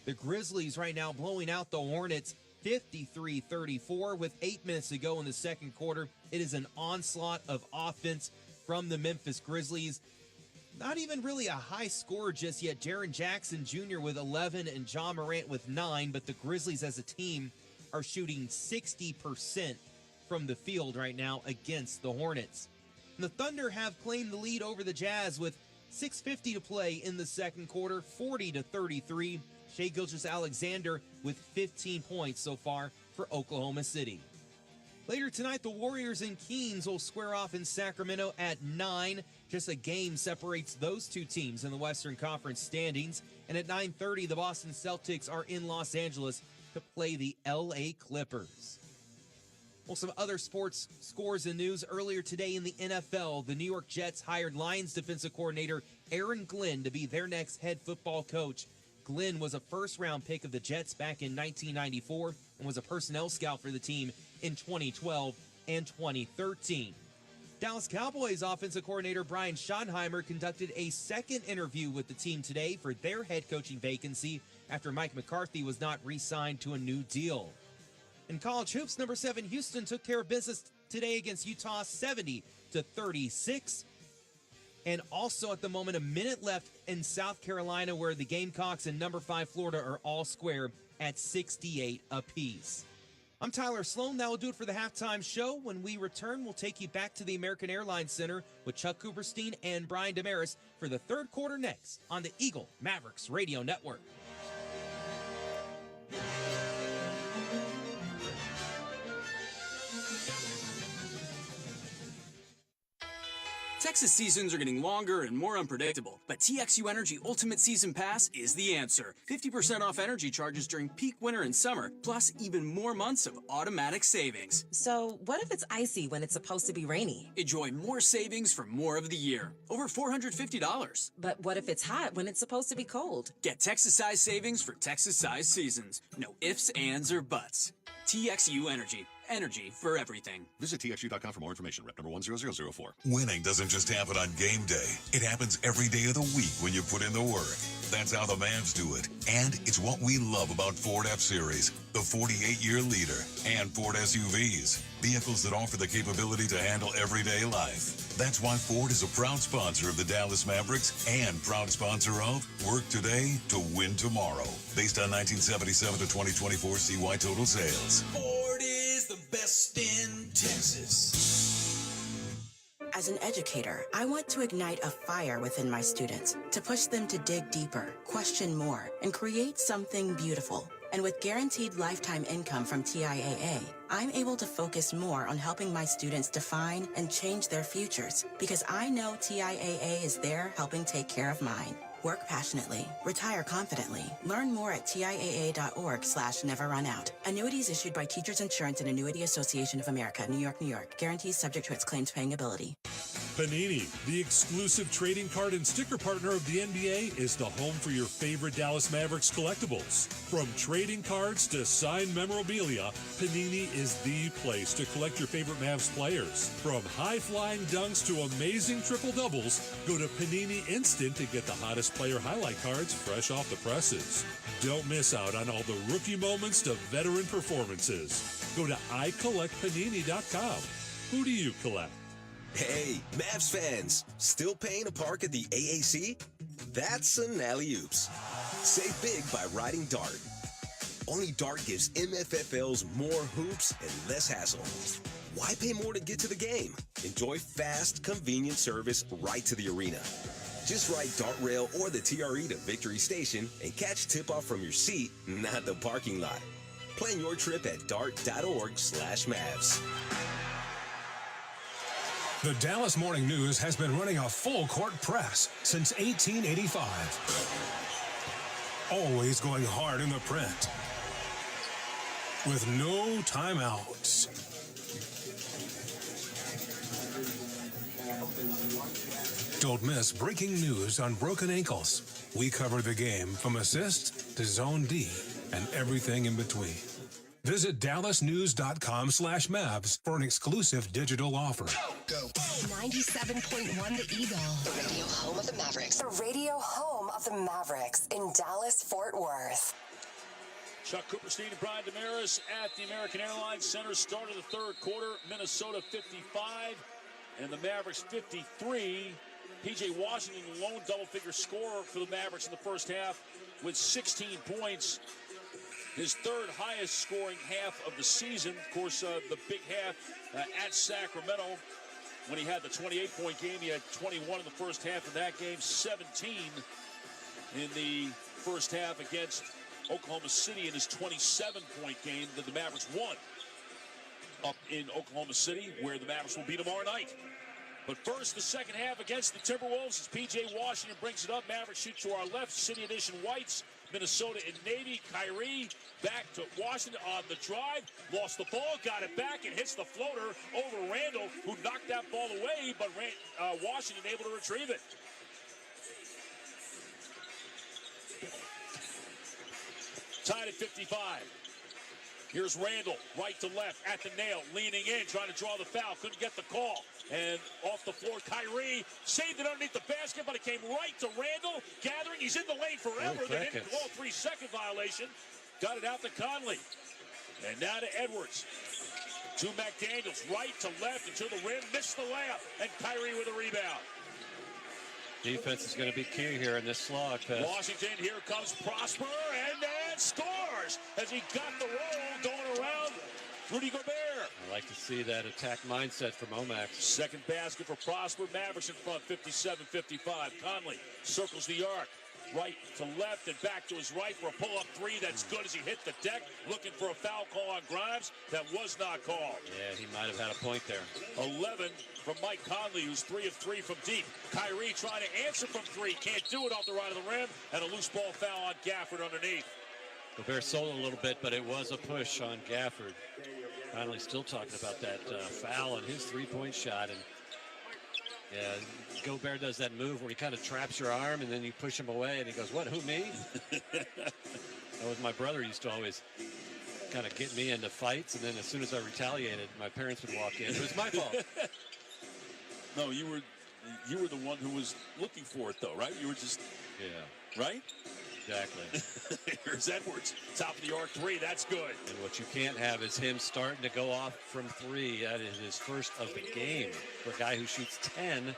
The Grizzlies right now blowing out the Hornets 53-34 with 8 minutes to go in the second quarter. It is an onslaught of offense from the Memphis Grizzlies. Not even really a high score just yet. Jaren Jackson Jr. with 11 and John Morant with 9, but the Grizzlies as a team are shooting 60% from the field right now against the Hornets. And the Thunder have claimed the lead over the Jazz with 6:50 to play in the second quarter, 40-33. Shai Gilgeous-Alexander with 15 points so far for Oklahoma City. Later tonight, the Warriors and Kings will square off in Sacramento at 9. Just a game separates those two teams in the Western Conference standings. And at 9:30, the Boston Celtics are in Los Angeles to play the LA Clippers. Well, some other sports scores and news. Earlier today in the NFL, the New York Jets hired Lions defensive coordinator Aaron Glenn to be their next head football coach. Glenn was a first-round pick of the Jets back in 1994 and was a personnel scout for the team in 2012 and 2013. Dallas Cowboys offensive coordinator Brian Schottenheimer conducted a second interview with the team today for their head coaching vacancy after Mike McCarthy was not re-signed to a new deal. In college hoops, number 7 Houston took care of business today against Utah 70-36. And also at the moment, a minute left in South Carolina, where the Gamecocks and number 5 Florida are all square at 68 apiece. I'm Tyler Sloan. That will do it for the halftime show. When we return, we'll take you back to the American Airlines Center with Chuck Cooperstein and Brian Damaris for the third quarter next on the Eagle Mavericks Radio Network. Texas seasons are getting longer and more unpredictable, but TXU Energy Ultimate Season Pass is the answer. 50% off energy charges during peak winter and summer, plus even more months of automatic savings. So what if it's icy when it's supposed to be rainy? Enjoy more savings for more of the year. Over $450. But what if it's hot when it's supposed to be cold? Get Texas-size savings for Texas-size seasons. No ifs, ands, or buts. TXU Energy. Energy for everything. Visit TXU.com for more information. Rep number 10004. Winning doesn't just happen on game day. It happens every day of the week when you put in the work. That's how the Mavs do it. And it's what we love about Ford F-Series, the 48-year leader, and Ford SUVs, vehicles that offer the capability to handle everyday life. That's why Ford is a proud sponsor of the Dallas Mavericks and proud sponsor of Work Today to Win Tomorrow, based on 1977 to 2024 CY total sales. Ford is the best in Texas. As an educator, I want to ignite a fire within my students, to push them to dig deeper, question more, and create something beautiful. And with guaranteed lifetime income from TIAA, I'm able to focus more on helping my students define and change their futures because I know TIAA is there helping take care of mine. Work passionately. Retire confidently. Learn more at TIAA.org/neverrunout. Annuities issued by Teachers Insurance and Annuity Association of America, New York, New York. Guarantees subject to its claims paying ability. Panini, the exclusive trading card and sticker partner of the NBA, is the home for your favorite Dallas Mavericks collectibles. From trading cards to signed memorabilia, Panini is the place to collect your favorite Mavs players. From high-flying dunks to amazing triple-doubles, go to Panini Instant to get the hottest player highlight cards fresh off the presses. Don't miss out on all the rookie moments to veteran performances. Go to iCollectPanini.com. Who do you collect? Hey, Mavs fans, still paying to park at the AAC? That's an alley-oops. Save big by riding Dart. Only Dart gives MFFLs more hoops and less hassle. Why pay more to get to the game? Enjoy fast, convenient service right to the arena. Just ride Dart Rail or the TRE to Victory Station and catch tip-off from your seat, not the parking lot. Plan your trip at dart.org/Mavs. The Dallas Morning News has been running a full-court press since 1885. Always going hard in the print. With no timeouts. Don't miss breaking news on broken ankles. We cover the game from assist to zone D and everything in between. Visit dallasnews.com/Mavs for an exclusive digital offer. Go. 97.1 The Eagle. The radio home of the Mavericks. The radio home of the Mavericks in Dallas, Fort Worth. Chuck Cooperstein and Brian Damaris at the American Airlines Center. Start of the third quarter. Minnesota 55 and the Mavericks 53. P.J. Washington, lone double-figure scorer for the Mavericks in the first half with 16 points. His third highest scoring half of the season. Of course, the big half at Sacramento when he had the 28-point game. He had 21 in the first half of that game, 17 in the first half against Oklahoma City in his 27-point game that the Mavericks won up in Oklahoma City, where the Mavericks will be tomorrow night. But first, the second half against the Timberwolves as P.J. Washington brings it up. Mavericks shoot to our left, City Edition whites. Minnesota in navy. Kyrie back to Washington on the drive. Lost the ball, got it back, and hits the floater over Randall, who knocked that ball away, but Washington able to retrieve it. Tied at 55. Here's Randall, right to left, at the nail, leaning in, trying to draw the foul. Couldn't get the call. And off the floor, Kyrie saved it underneath the basket, but it came right to Randall. Gathering, he's in the lane forever. They didn't call 3-second violation. Got it out to Conley. And now to Edwards. To McDaniels, right to left, and to the rim. Missed the layup. And Kyrie with a rebound. Defense is going to be key here in this slog fest. Washington, here comes Prosper, and then scores as he got the roll going around Rudy Gobert. I like to see that attack mindset from Omax. Second basket for Prosper. Mavericks in front, 57-55. Conley circles the arc. Right to left and back to his right for a pull-up three. That's good as he hit the deck. Looking for a foul call on Grimes. That was not called. Yeah, he might have had a point there. 11 from Mike Conley, who's 3 of 3 from deep. Kyrie trying to answer from 3. Can't do it off the right of the rim. And a loose ball foul on Gafford underneath. Gobert sold a little bit, but it was a push on Gafford. Conley still talking about that foul and his three-point shot. And yeah, Gobert does that move where he kind of traps your arm and then you push him away and he goes, what, who, me? That was my brother used to always kind of get me into fights, and then as soon as I retaliated, my parents would walk in. It was my fault. No, you were the one who was looking for it, though, right? You were just... Yeah. Right? Exactly. Here's Edwards. Top of the arc three. That's good. And what you can't have is him starting to go off from 3. That is his first of the game for a guy who shoots 10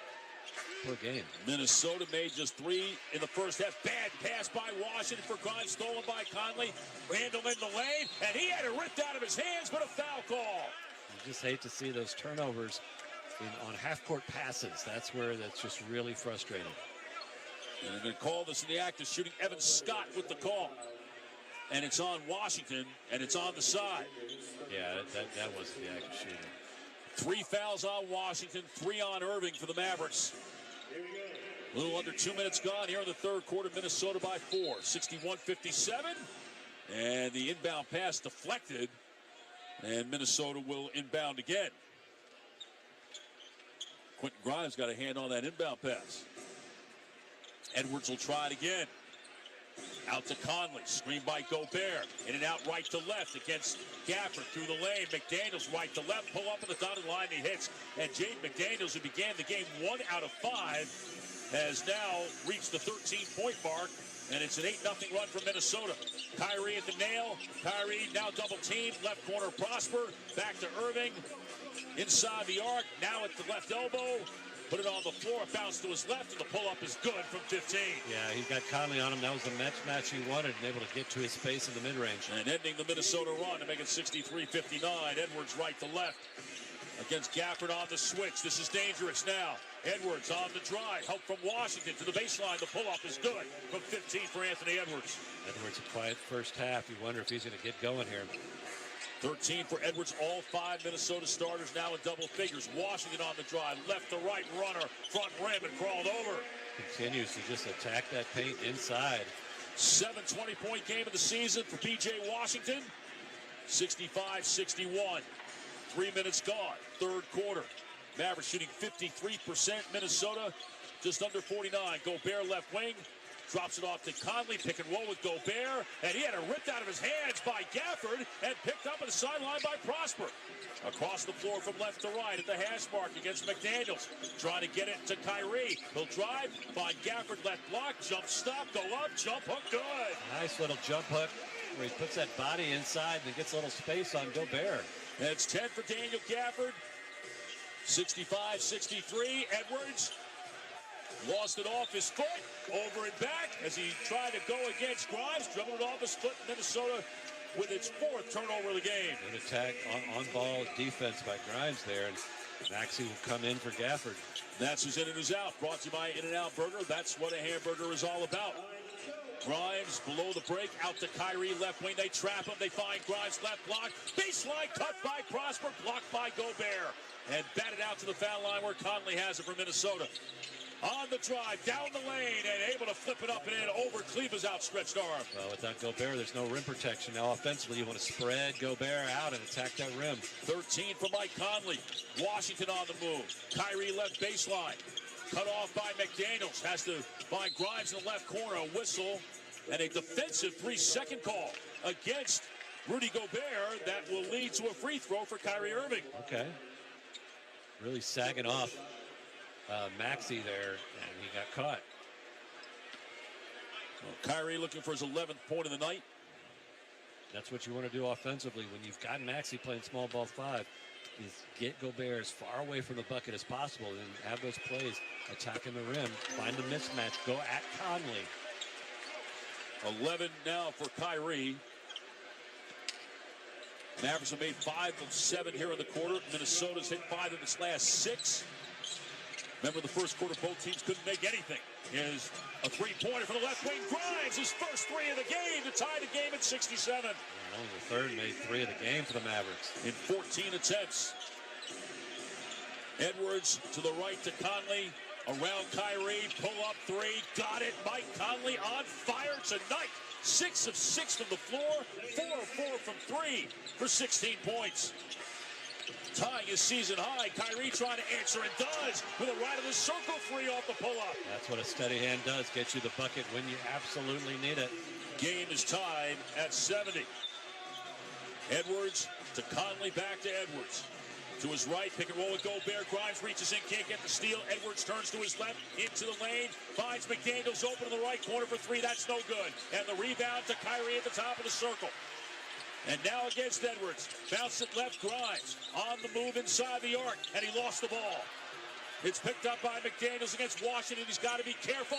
per game. Minnesota made just 3 in the first half. Bad pass by Washington for Grimes, stolen by Conley. Randall in the lane, and he had it ripped out of his hands, but a foul call. You just hate to see those turnovers on half-court passes. That's just really frustrating. And they're going to call this in the act of shooting. Evan Scott with the call. and it's on Washington, and it's on the side. Yeah, that wasn't the active shooting. 3 fouls on Washington, 3 on Irving for the Mavericks. A little under 2 minutes gone here in the third quarter. Minnesota by 4, 61-57. And the inbound pass deflected, and Minnesota will inbound again. Quentin Grimes got a hand on that inbound pass. Edwards will try it again. Out to Conley, screen by Gobert. In and out right to left against Gafford through the lane. McDaniels right to left, pull up on the dotted line, he hits. And Jaden McDaniels, who began the game 1 out of 5, has now reached the 13-point mark. And it's an 8-0 run for Minnesota. Kyrie at the nail. Kyrie now double teamed. Left corner Prosper. Back to Irving. Inside the arc. Now at the left elbow. Put it on the floor. Bounce to his left. And the pull-up is good from 15. Yeah, he got Conley on him. That was the match he wanted. And able to get to his space in the mid-range. And ending the Minnesota run to make it 63-59. Edwards right to left. Against Gafford on the switch. This is dangerous now. Edwards on the drive. Help from Washington to the baseline. The pull-up is good from 15 for Anthony Edwards. Edwards, a quiet first half. You wonder if he's going to get going here. 13 for Edwards. All 5 Minnesota starters now in double figures. Washington on the drive. Left to right runner. Front rim and crawled over. Continues to just attack that paint inside. 7 20-point game of the season for B.J. Washington. 65-61. 3 minutes gone. Third quarter. Mavericks shooting 53%. Minnesota just under 49. Gobert left wing. Drops it off to Conley. Pick and roll with Gobert. And he had it ripped out of his hands by Gafford and picked up at the sideline by Prosper. Across the floor from left to right at the hash mark against McDaniels. Trying to get it to Kyrie. He'll drive. Find Gafford left block. Jump stop. Go up. Jump hook. Good. Nice little jump hook where he puts that body inside and gets a little space on Gobert. And it's 10 for Daniel Gafford. 65-63. Edwards lost it off his foot, over and back as he tried to go against Grimes. Dribbled it off his foot. Minnesota with its 4th turnover of the game. Good attack on-ball defense by Grimes there, and Maxey will come in for Gafford. That's who's in and who's out. Brought to you by In-N-Out Burger. That's what a hamburger is all about. Grimes below the break, out to Kyrie, left wing. They trap him. They find Grimes, left block. Baseline cut by Prosper, blocked by Gobert. And batted out to the foul line where Conley has it for Minnesota. On the drive, down the lane, and able to flip it up and in over Cleveland's outstretched arm. Well, without Gobert, there's no rim protection. Now offensively, you want to spread Gobert out and attack that rim. 13 for Mike Conley. Washington on the move. Kyrie left baseline. Cut off by McDaniels. Has to find Grimes in the left corner. A whistle and a defensive 3-second call against Rudy Gobert. That will lead to a free throw for Kyrie Irving. Okay. Really sagging off Maxey there, and he got caught. Well, Kyrie looking for his 11th point of the night. That's what you want to do offensively when you've got Maxey playing small ball 5. Is get Gobert as far away from the bucket as possible and have those plays attacking the rim, find the mismatch, go at Conley. 11 now for Kyrie. Mavericks have made 5 of 7 here in the quarter. Minnesota's hit 5 of its last 6. Remember the first quarter, both teams couldn't make anything. Here's a 3-pointer for the left wing. Grimes, his first 3 of the game to tie the game at 67. And only the third made 3 of the game for the Mavericks. In 14 attempts. Edwards to the right to Conley. Around Kyrie, pull up 3, got it. Mike Conley on fire tonight. 6 of 6 from the floor, 4 of 4 from 3 for 16 points. Tying his season high. Kyrie trying to answer and does with a right of the circle 3 off the pull-up. That's what a steady hand does, get you the bucket when you absolutely need it. Game is tied at 70. Edwards to Conley, back to Edwards. To his right, pick and roll with Gobert. Grimes reaches in, can't get the steal. Edwards turns to his left, into the lane. Finds McDaniels open in the right corner for 3. That's no good. And the rebound to Kyrie at the top of the circle. And now against Edwards. Bounce it left, Grimes. On the move inside the arc, and he lost the ball. It's picked up by McDaniels against Washington. He's got to be careful.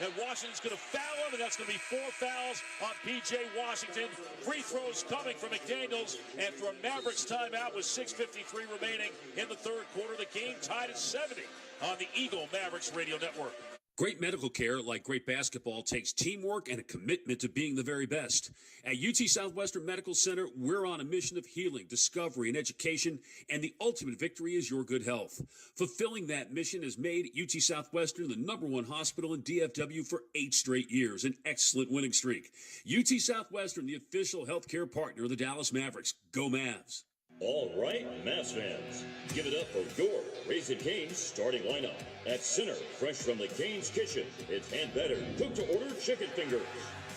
And Washington's going to foul him, and that's going to be 4 fouls on P.J. Washington. Free throws coming from McDaniels after a Mavericks timeout with 6:53 remaining in the third quarter. The game tied at 70 on the Eagle Mavericks Radio Network. Great medical care, like great basketball, takes teamwork and a commitment to being the very best. At UT Southwestern Medical Center, we're on a mission of healing, discovery, and education, and the ultimate victory is your good health. Fulfilling that mission has made UT Southwestern the #1 hospital in DFW for 8 straight years, an excellent winning streak. UT Southwestern, the official healthcare partner of the Dallas Mavericks. Go Mavs! All right, Mavs fans, give it up for your Raising Cane's starting lineup. At center, fresh from the Cane's kitchen, it's hand-battered, cooked-to-order chicken fingers.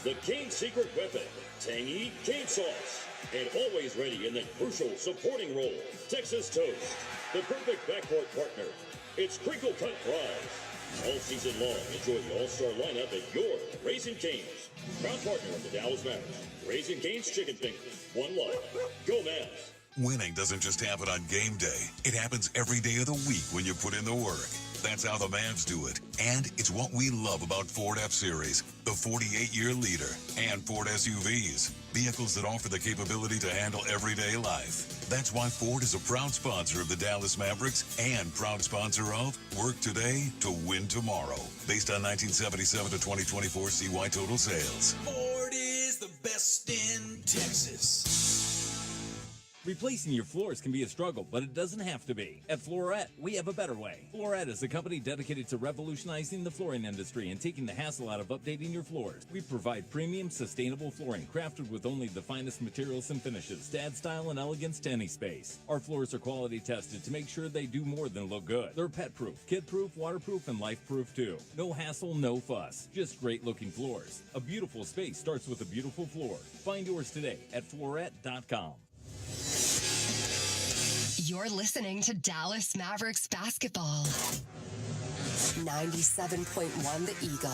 The Cane's secret weapon, tangy cane sauce. And always ready in that crucial supporting role, Texas toast. The perfect backcourt partner, it's crinkle-cut fries. All season long, enjoy the all-star lineup at your Raising Cane's. Proud partner of the Dallas Mavericks. Raising Cane's chicken fingers. One life. Go Mavs. Winning doesn't just happen on game day. It happens every day of the week when you put in the work. That's how the Mavs do it. And it's what we love about Ford F-Series, the 48-year leader, and Ford SUVs, vehicles that offer the capability to handle everyday life. That's why Ford is a proud sponsor of the Dallas Mavericks and proud sponsor of Work Today to Win Tomorrow, based on 1977 to 2024 CY total sales. Ford is the best in Texas. Replacing your floors can be a struggle, but it doesn't have to be. At Floret, we have a better way. Floret is a company dedicated to revolutionizing the flooring industry and taking the hassle out of updating your floors. We provide premium, sustainable flooring crafted with only the finest materials and finishes to add style and elegance to any space. Our floors are quality tested to make sure they do more than look good. They're pet-proof, kid-proof, waterproof, and life-proof too. No hassle, no fuss. Just great-looking floors. A beautiful space starts with a beautiful floor. Find yours today at floret.com. You're listening to Dallas Mavericks basketball. 97.1 The Eagle.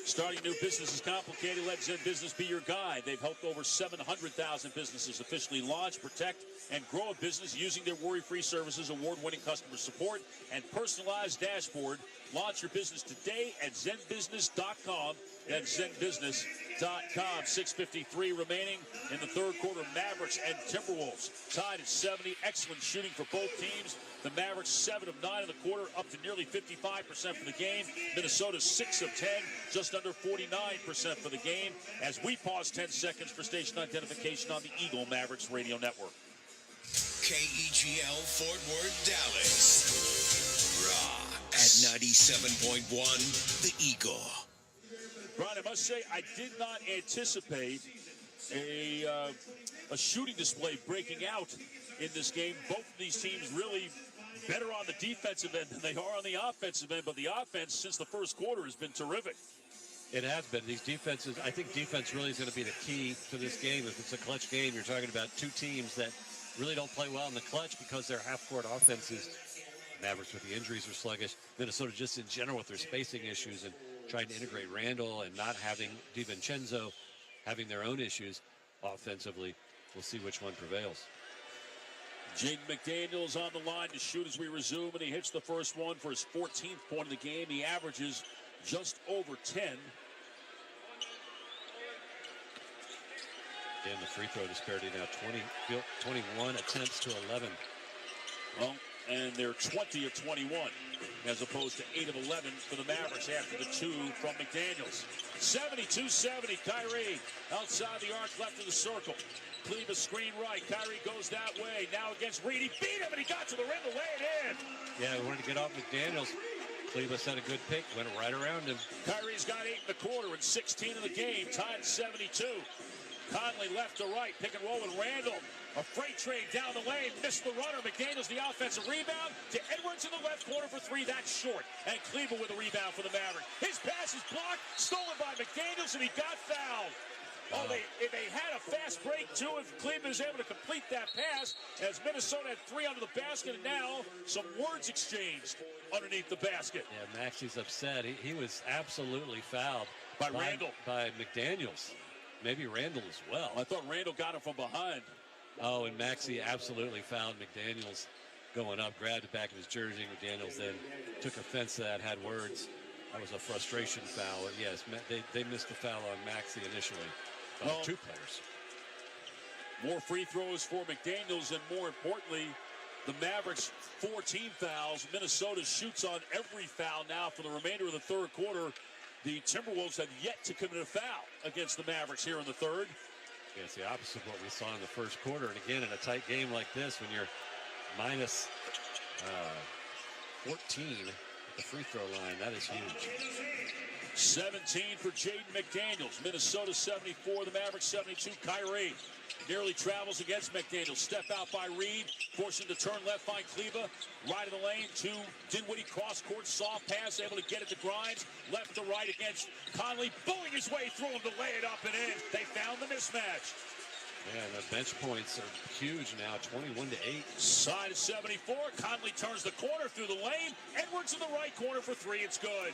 Starting new business is complicated. Let Zen Business be your guide. They've helped over 700,000 businesses officially launch, protect, and grow a business using their worry-free services, award-winning customer support, and personalized dashboard. Launch your business today at zenbusiness.com. That's zenbusiness.com. 6:53 remaining in the third quarter. Mavericks and Timberwolves tied at 70. Excellent shooting for both teams. The Mavericks 7 of 9 in the quarter, up to nearly 55% for the game. Minnesota 6 of 10, just under 49% for the game. As we pause 10 seconds for station identification on the Eagle Mavericks Radio Network. KEGL Fort Worth, Dallas. Raw at 97.1 The Eagle. Brian, I must say, I did not anticipate a shooting display breaking out in this game. Both of these teams really better on the defensive end than they are on the offensive end, but the offense since the first quarter has been terrific. It has been. These defenses, I think defense really is going to be the key to this game. If it's a clutch game, you're talking about two teams that really don't play well in the clutch because their half-court offenses. Mavericks with the injuries are sluggish. Minnesota just in general with their spacing issues and trying to integrate Randall and not having DiVincenzo having their own issues offensively. We'll see which one prevails. Jaden McDaniels on the line to shoot as we resume, and he hits the first one for his 14th point of the game. He averages just over 10. Again, the free throw disparity now 21 attempts to 11. Well, and they're 20 of 21, as opposed to 8 of 11 for the Mavericks after the 2 from McDaniels. 72-70, Kyrie outside the arc, left of the circle. Kleba screen right, Kyrie goes that way. Now against Reed, he beat him, and he got to the rim to lay it in. Yeah, he wanted to get off McDaniels. Kleba set a good pick, went right around him. Kyrie's got 8 in the quarter and 16 in the game, tied 72. Conley left to right, pick and roll with Randall. A freight train down the lane, missed the runner. McDaniels the offensive rebound to Edwards in the left corner for 3. That's short. And Kleba with a rebound for the Mavericks. His pass is blocked, stolen by McDaniels, and he got fouled. Oh, they had a fast break, too, if Kleba is able to complete that pass, as Minnesota had 3 under the basket, and now some words exchanged underneath the basket. Yeah, Maxi's upset. He was absolutely fouled. By Randall. By McDaniels. Maybe Randall as well. I thought Randall got him from behind. Oh, and Maxey absolutely fouled McDaniels going up, grabbed it back in his jersey. McDaniels then took offense to that, had words. That was a frustration foul. And yes, they missed the foul on Maxey initially. Well, 2 players. More free throws for McDaniels, and more importantly, The Mavericks 14 fouls. Minnesota shoots on every foul now for the remainder of the third quarter. The Timberwolves have yet to commit a foul against the Mavericks here in the third. Yeah, it's the opposite of what we saw in the first quarter. And again, in a tight game like this, when you're minus 14 at the free throw line, that is huge. 17 for Jaden McDaniels. Minnesota 74, the Mavericks 72. Kyrie nearly travels against McDaniels. Step out by Reed, forcing to turn left, find Kleba. Right of the lane to Dinwiddie, cross court, soft pass, able to get it to Grimes. Left to right against Conley, bullying his way through him to lay it up and in. They found the mismatch. Yeah, the bench points are huge now, 21-8. Side of 74, Conley turns the corner through the lane. Edwards in the right corner for three, it's good.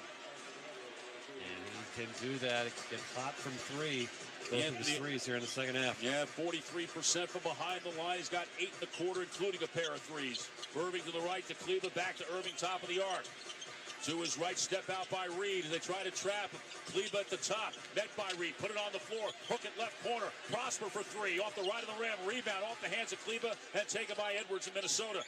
And he can do that, get hot from three. Both of his threes here in the second half. Yeah, 43% from behind the line. He's got 8 in the quarter, including a pair of threes. Irving to the right to Cleveland, back to Irving, top of the arc. To his right, step out by Reed. They try to trap Cleveland at the top. Met by Reed, put it on the floor. Hook it left corner. Prosper for three. Off the right of the rim. Rebound off the hands of Cleveland and taken by Edwards in Minnesota.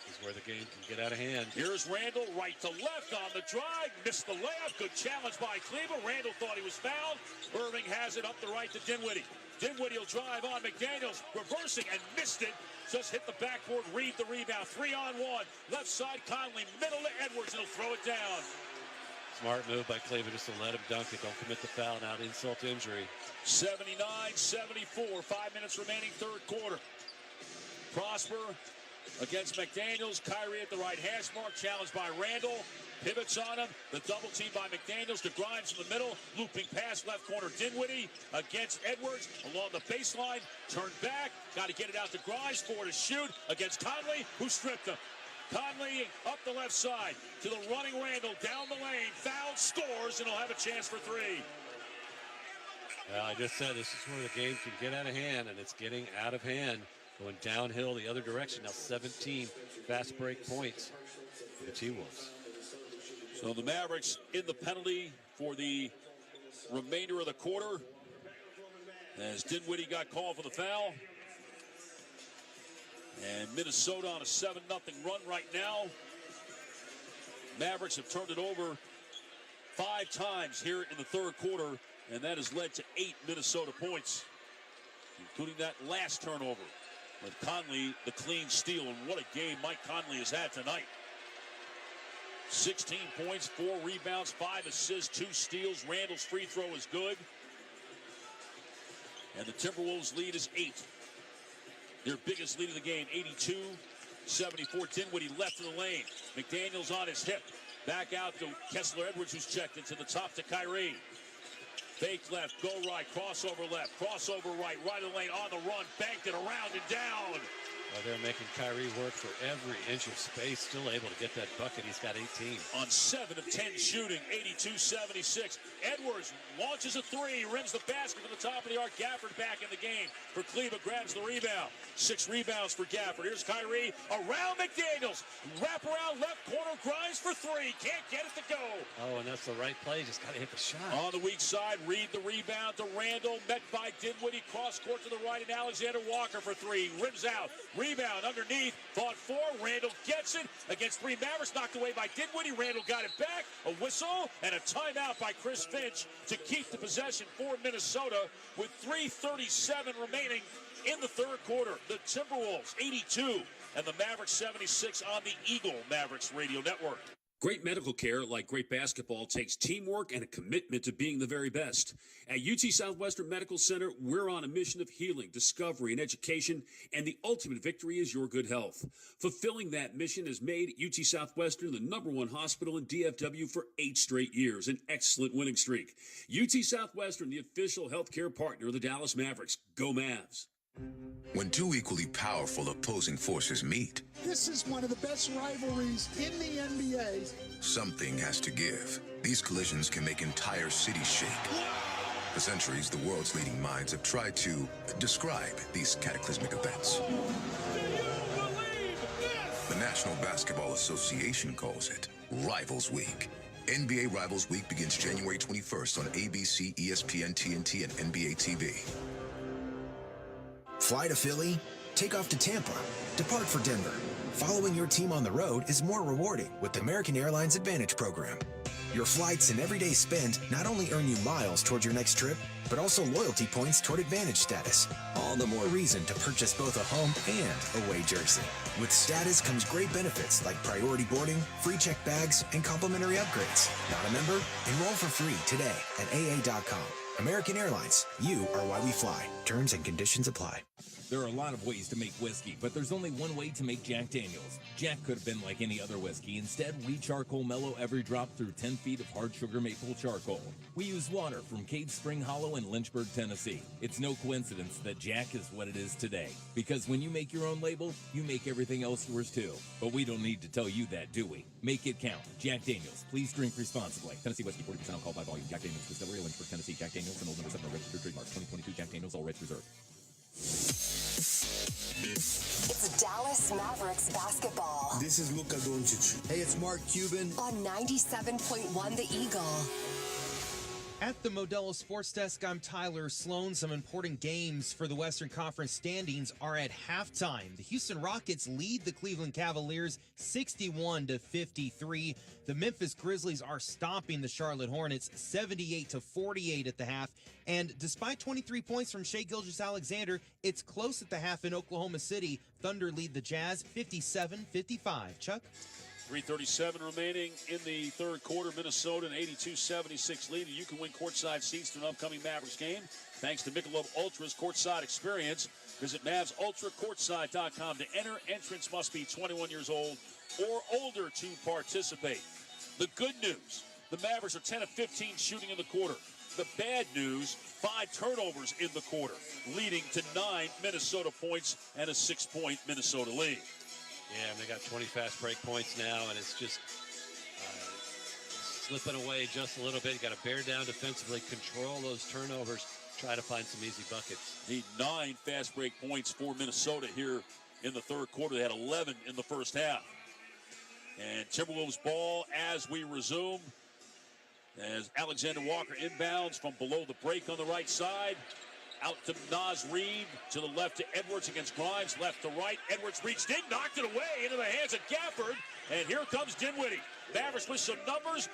This is where the game can get out of hand. Here's Randall, right to left on the drive. Missed the layup. Good challenge by Cleveland. Randall thought he was fouled. Irving has it up the right to Dinwiddie. Dinwiddie will drive on McDaniels, reversing and missed it. Just hit the backboard. Reed the rebound. 3-on-1. Left side, Conley. Middle to Edwards. And he'll throw it down. Smart move by Cleveland just to let him dunk it. Don't commit the foul now. Insult to injury. 79-74. 5 minutes remaining, third quarter. Prosper against McDaniels. Kyrie at the right hash mark. Challenged by Randall. Pivots on him. The double team by McDaniels to Grimes in the middle. Looping pass left corner. Dinwiddie against Edwards along the baseline. Turned back. Got to get it out to Grimes. 4 to shoot against Conley, who stripped him. Conley up the left side to the running Randall. Down the lane. Foul, scores, and he'll have a chance for three. Well, I just said this is where the game can get out of hand, and it's getting out of hand. Going downhill the other direction. Now 17 fast break points for the T-Wolves. So the Mavericks in the penalty for the remainder of the quarter as Dinwiddie got called for the foul. And Minnesota on a 7-0 run right now. Mavericks have turned it over 5 times here in the third quarter, and that has led to 8 Minnesota points, including that last turnover with Conley, the clean steal. And what a game Mike Conley has had tonight. 16 points, 4 rebounds, 5 assists, 2 steals. Randall's free throw is good. And the Timberwolves lead is 8. Their biggest lead of the game, 82-74. Dinwiddie left of the lane. McDaniels on his hip. Back out to Kessler Edwards, who's checked into the top to Kyrie. Fake left, go right, crossover left, crossover right, right of the lane, on the run, banked it around and down. Well, they're making Kyrie work for every inch of space, still able to get that bucket. He's got 18. On 7 of 10 shooting, 82-76. Edwards launches a 3, rims the basket from the top of the arc. Gafford back in the game for Cleveland, grabs the rebound. 6 rebounds for Gafford. Here's Kyrie around McDaniels. Wrap around left corner, Grimes for 3. Can't get it to go. Oh, and that's the right play. Just got to hit the shot. On the weak side, Reed the rebound to Randall. Met by Dinwiddie. Cross court to the right, and Alexander Walker for 3. Rims out. Rebound underneath. Fought 4. Randall gets it against 3 Mavericks. Knocked away by Dinwiddie. Randall got it back. A whistle and a timeout by Chris Finch to keep the possession for Minnesota with 3:37 remaining in the third quarter. The Timberwolves 82 and the Mavericks 76 on the Eagle Mavericks Radio Network. Great medical care, like great basketball, takes teamwork and a commitment to being the very best. At UT Southwestern Medical Center, we're on a mission of healing, discovery, and education, and the ultimate victory is your good health. Fulfilling that mission has made UT Southwestern the #1 hospital in DFW for 8 straight years, an excellent winning streak. UT Southwestern, the official healthcare partner of the Dallas Mavericks. Go Mavs. When 2 equally powerful opposing forces meet, this is one of the best rivalries in the NBA. Something has to give. These collisions can make entire cities shake. For centuries, the world's leading minds have tried to describe these cataclysmic events. Do you believe this? The National Basketball Association calls it Rivals Week. NBA Rivals Week begins January 21st on ABC, ESPN, TNT, and NBA TV. Fly to Philly? Take off to Tampa. Depart for Denver. Following your team on the road is more rewarding with the American Airlines Advantage program. Your flights and everyday spend not only earn you miles toward your next trip, but also loyalty points toward Advantage status. All the more reason to purchase both a home and away jersey. With status comes great benefits like priority boarding, free checked bags, and complimentary upgrades. Not a member? Enroll for free today at AA.com. American Airlines, you are why we fly. Terms and conditions apply. There are a lot of ways to make whiskey, but there's only one way to make Jack Daniels. Jack could have been like any other whiskey. Instead, we charcoal mellow every drop through 10 feet of hard sugar maple charcoal. We use water from Cave Spring Hollow in Lynchburg, Tennessee. It's no coincidence that Jack is what it is today. Because when you make your own label, you make everything else yours too. But we don't need to tell you that, do we? Make it count. Jack Daniels. Please drink responsibly. Tennessee Whiskey, 40% alcohol by volume. Jack Daniels Distillery, Lynchburg, Tennessee. Jack Daniels and Old Number 7 registered trademark. 2022 Jack Daniels, all rights reserved. It's Dallas Mavericks basketball. This is Luka Doncic. Hey, it's Mark Cuban. On 97.1 The Eagle. At the Modelo Sports Desk, I'm Tyler Sloan. Some important games for the Western Conference standings are at halftime. The Houston Rockets lead the Cleveland Cavaliers 61-53. The Memphis Grizzlies are stomping the Charlotte Hornets 78-48 at the half. And despite 23 points from Shai Gilgeous-Alexander, it's close at the half in Oklahoma City. Thunder lead the Jazz 57-55. Chuck? 3:37 remaining in the third quarter. Minnesota an 82-76 lead. You can win courtside seats to an upcoming Mavericks game thanks to Michelob Ultra's courtside experience. Visit MavsUltraCourtside.com to enter. Entrance must be 21 years old or older to participate. The good news, the Mavericks are 10 of 15 shooting in the quarter. The bad news, 5 turnovers in the quarter, leading to 9 Minnesota points and a 6-point Minnesota lead. Yeah, and they got 20 fast break points now, and it's just slipping away just a little bit. You got to bear down defensively, control those turnovers, try to find some easy buckets. Need 9 fast break points for Minnesota here in the third quarter. They had 11 in the first half. And Timberwolves ball as we resume. As Alexander Walker inbounds from below the break on the right side. Out to Naz Reid, to the left to Edwards against Grimes, left to right. Edwards reached in, knocked it away into the hands of Gafford. And here comes Dinwiddie. Mavericks with some numbers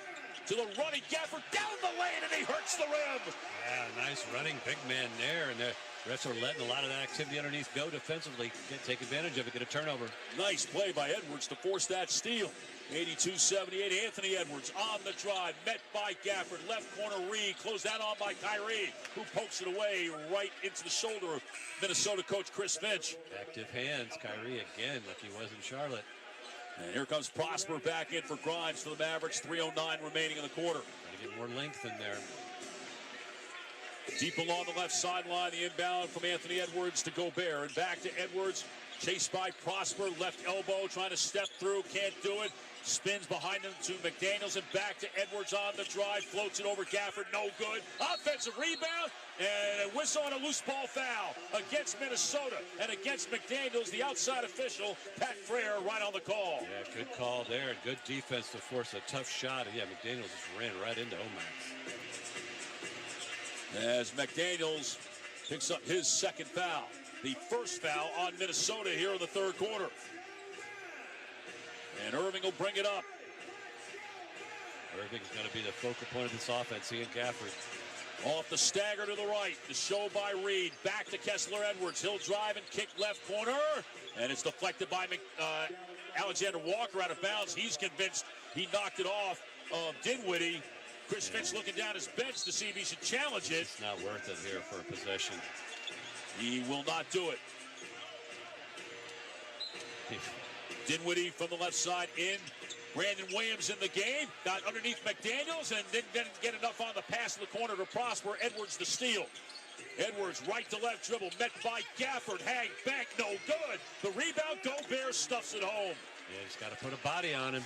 to the running Gafford down the lane, and he hurts the rim. Yeah, nice running big man there. And the refs are letting a lot of that activity underneath go defensively. Take advantage of it, get a turnover. Nice play by Edwards to force that steal. 82-78, Anthony Edwards on the drive, met by Gafford, left corner Reed, closed that on by Kyrie, who pokes it away right into the shoulder of Minnesota coach Chris Finch. Active hands, Kyrie again, like he was in Charlotte. And here comes Prosper back in for Grimes for the Mavericks, 3:09 remaining in the quarter. Got to get more length in there. Deep along the left sideline, the inbound from Anthony Edwards to Gobert, and back to Edwards, chased by Prosper, left elbow, trying to step through, can't do it. Spins behind him to McDaniels and back to Edwards on the drive. Floats it over Gafford. No good. Offensive rebound and a whistle on a loose ball foul against Minnesota and against McDaniels, the outside official, Pat Frere, right on the call. Yeah, good call there and good defense to force a tough shot. And yeah, McDaniels just ran right into Omax. As McDaniels picks up his second foul. The first foul on Minnesota here in the third quarter. And Irving will bring it up. Irving's going to be the focal point of this offense. He and Gafford. Off the stagger to the right. The show by Reed. Back to Kessler Edwards. He'll drive and kick left corner. And it's deflected by Alexander Walker out of bounds. He's convinced he knocked it off of Dinwiddie. Chris Finch looking down his bench to see if he should challenge it. It's not worth it here for a possession. He will not do it. Dinwiddie from the left side in. Brandon Williams in the game. Got underneath McDaniels and didn't get enough on the pass in the corner to Prosper. Edwards the steal. Edwards right to left dribble. Met by Gafford. Hang back. No good. The rebound. Gobert stuffs it home. Yeah, he's got to put a body on him.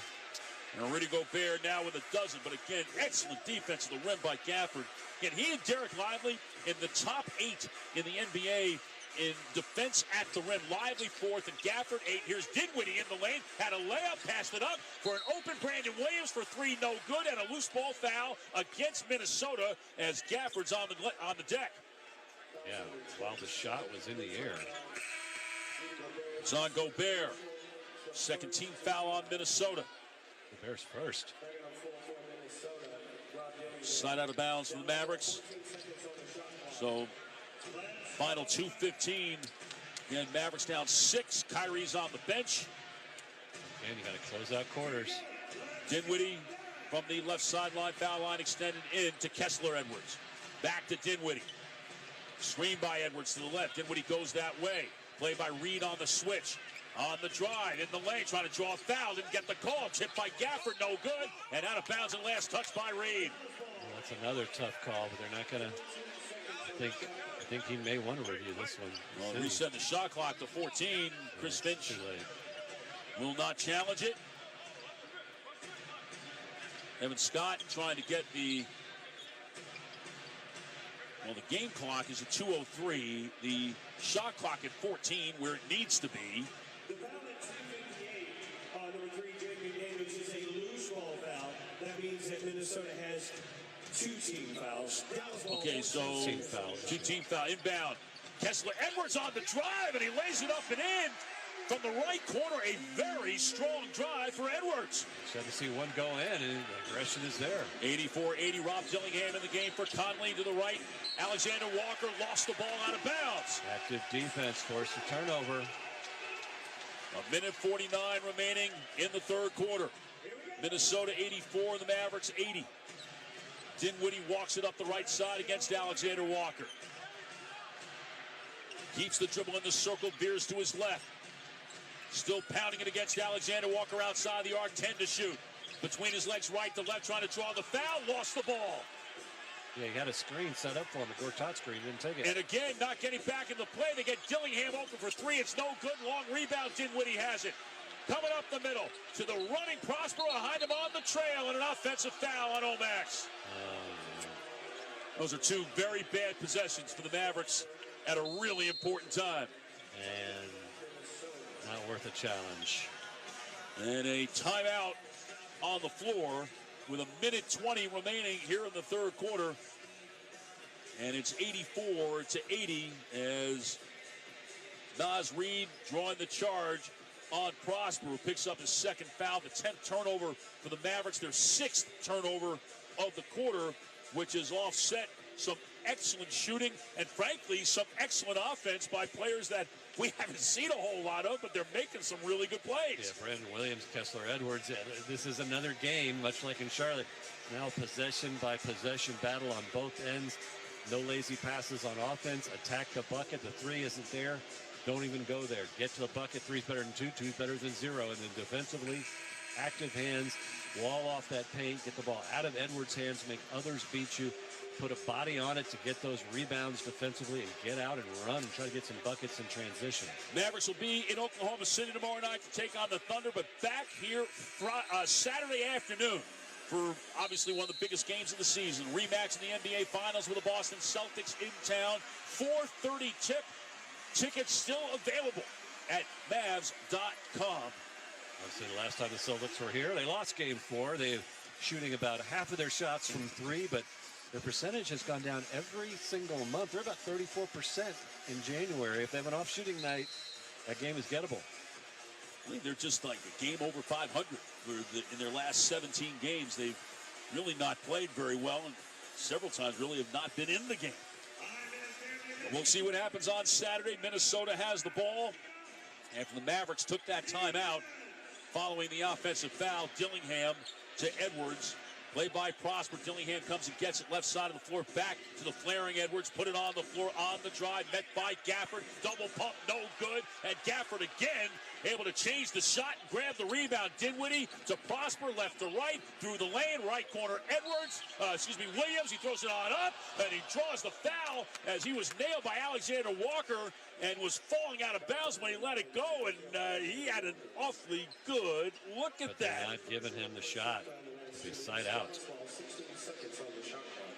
And Rudy Gobert now with a dozen. But again, excellent defense to the rim by Gafford. Again, he and Derek Lively in the top 8 in the NBA in defense at the rim. Lively fourth and Gafford 8. Here's Dinwiddie in the lane. Had a layup, passed it up for an open Brandon Williams for 3, no good, and a loose ball foul against Minnesota as Gafford's on the deck. Yeah, while the shot was in the air. It's on Gobert. Second team foul on Minnesota. Gobert's first. Slide out of bounds for the Mavericks. So, final 2:15. Again, Mavericks down 6. Kyrie's on the bench. And you got to close out quarters. Dinwiddie from the left sideline, foul line extended in to Kessler Edwards. Back to Dinwiddie. Screen by Edwards to the left. Dinwiddie goes that way. Play by Reed on the switch. On the drive, in the lane, trying to draw a foul. Didn't get the call. Tipped by Gafford, no good. And out of bounds and last touch by Reed. Well, that's another tough call, but they're not going to. I think he may want to review this one. Well, reset the shot clock to 14. Chris Finch will not challenge it. Evan Scott trying to get the game clock is at 2:03. The shot clock at 14, where it needs to be. The foul that's number 3, J.B. Davis, is a loose ball foul. That means that Minnesota has 2 team fouls. Okay, so 2 team foul inbound. Kessler Edwards on the drive, and he lays it up and in from the right corner. A very strong drive for Edwards. Excited to see one go in, and the aggression is there. 84-80, Rob Dillingham in the game for Conley to the right. Alexander Walker lost the ball out of bounds. Active defense forced a turnover. 1:49 remaining in the third quarter. Minnesota 84, the Mavericks 80. Dinwiddie walks it up the right side against Alexander Walker. Keeps the dribble in the circle, veers to his left. Still pounding it against Alexander Walker outside the arc, 10 to shoot. Between his legs right to left, trying to draw the foul, lost the ball. Yeah, he had a screen set up for him, a Gortat screen, didn't take it. And again, not getting back in the play. They get Dillingham open for 3. It's no good. Long rebound. Dinwiddie has it. Coming up the middle to the running Prosper behind him on the trail, and an offensive foul on Omax. Those are 2 very bad possessions for the Mavericks at a really important time. And not worth a challenge. And a timeout on the floor with 1:20 remaining here in the third quarter. And it's 84-80 as Naz Reid drawing the charge on Prosper, who picks up his second foul, the 10th turnover for the Mavericks, their 6th turnover of the quarter, which has offset some excellent shooting and, frankly, some excellent offense by players that we haven't seen a whole lot of, but they're making some really good plays. Yeah, Brandon Williams, Kessler Edwards. This is another game, much like in Charlotte. Now possession by possession battle on both ends. No lazy passes on offense. Attack the bucket. The 3 isn't there. Don't even go there. Get to the bucket. 3's better than 2. 2's better than 0. And then defensively, active hands. Wall off that paint. Get the ball out of Edwards' hands. Make others beat you. Put a body on it to get those rebounds defensively and get out and run and try to get some buckets in transition. Mavericks will be in Oklahoma City tomorrow night to take on the Thunder, but back here Saturday afternoon for obviously one of the biggest games of the season. Rematch in the NBA Finals with the Boston Celtics in town. 4:30 tip. Tickets still available at Mavs.com. Obviously, the last time the Celtics were here, they lost Game 4. They're shooting about half of their shots from 3, but their percentage has gone down every single month. They're about 34% in January. If they have an off shooting night, that game is gettable. I think they're just like a game over 500 in their last 17 games. They've really not played very well, and several times really have not been in the game. We'll see what happens on Saturday. Minnesota has the ball after the Mavericks took that timeout following the offensive foul. Dillingham to Edwards. Play by Prosper. Dillingham comes and gets it left side of the floor. Back to the flaring Edwards. Put it on the floor on the drive. Met by Gafford. Double pump. No good. And Gafford again able to change the shot and grab the rebound. Dinwiddie to Prosper. Left to right. Through the lane. Right corner Edwards. Williams. He throws it on up. And he draws the foul as he was nailed by Alexander Walker and was falling out of bounds when he let it go. And he had an awfully good look at that. They're not giving him the shot. Side out.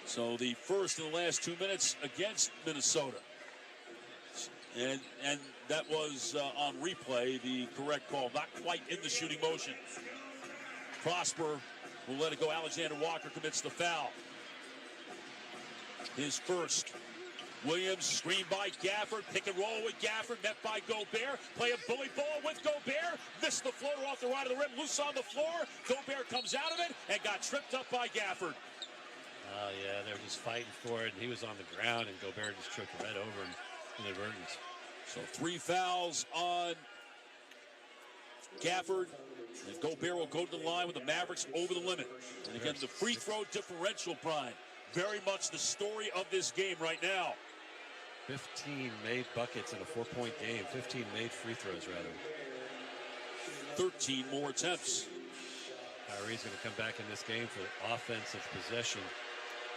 So the first in the last 2 minutes against Minnesota. And that was on replay the correct call. Not quite in the shooting motion. Prosper will let it go. Alexander Walker commits the foul. His first. Williams, screen by Gafford, pick and roll with Gafford, met by Gobert, play a bully ball with Gobert, missed the floater off the right of the rim, loose on the floor, Gobert comes out of it and got tripped up by Gafford. Oh, yeah, they were just fighting for it, and he was on the ground, and Gobert just tripped right over him inadvertent. So 3 fouls on Gafford, and Gobert will go to the line with the Mavericks over the limit. And again, the free throw differential, Brian, very much the story of this game right now. 15 made buckets in a 4-point game. 15 made free throws, rather. 13 more attempts. Kyrie's going to come back in this game for offensive possession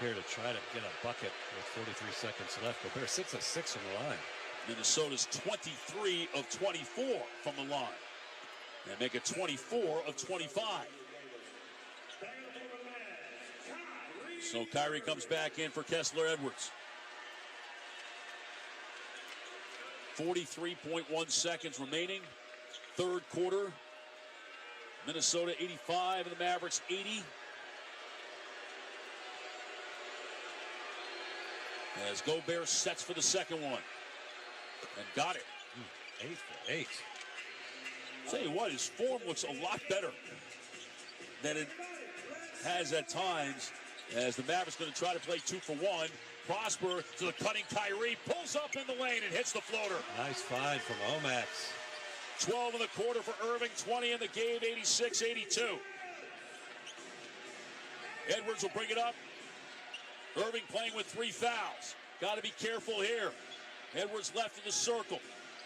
here to try to get a bucket with 43 seconds left. Gobert 6 of 6 from the line. Minnesota's 23 of 24 from the line. And make it 24 of 25. So Kyrie comes back in for Kessler Edwards. 43.1 seconds remaining. Third quarter. Minnesota 85 and the Mavericks 80. As Gobert sets for the second one. And got it. 8 for 8. Tell you what, his form looks a lot better than it has at times. As the Mavericks going to try to play 2 for 1. Prosper to the cutting Kyrie, pulls up in the lane and hits the floater. Nice find from Omax. 12 in the quarter for Irving, 20 in the game, 86-82. Edwards will bring it up. Irving playing with 3 fouls. Got to be careful here. Edwards left in the circle.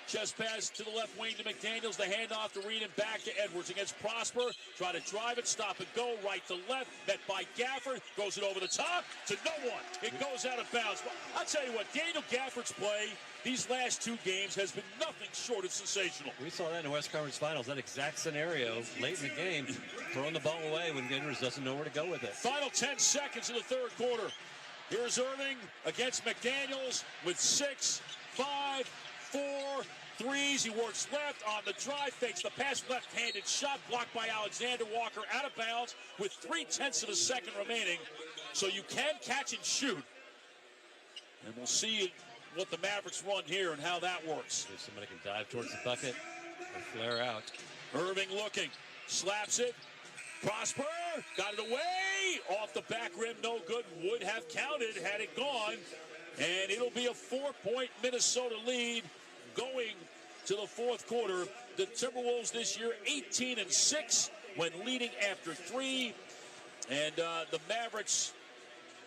Chest pass to the left wing to McDaniels. The handoff to Reed and back to Edwards against Prosper. Try to drive it, stop and go, right to left. Met by Gafford. Goes it over the top to no one. It goes out of bounds. I'll tell you what, Daniel Gafford's play these last 2 games has been nothing short of sensational. We saw that in the West Conference Finals, that exact scenario late in the game, throwing the ball away when Edwards doesn't know where to go with it. Final 10 seconds in the third quarter. Here's Irving against McDaniels with 6, 5, 4 threes. He works left on the drive, fakes the pass, left-handed shot blocked by Alexander Walker, out of bounds with 0.3 of a second remaining. So you can catch and shoot. And we'll see what the Mavericks run here and how that works. If somebody can dive towards the bucket or flare out. Irving looking, slaps it. Prosper got it away, off the back rim, no good. Would have counted had it gone. And it'll be a 4-point Minnesota lead going to the fourth quarter. The Timberwolves this year 18-6 when leading after 3. And the Mavericks,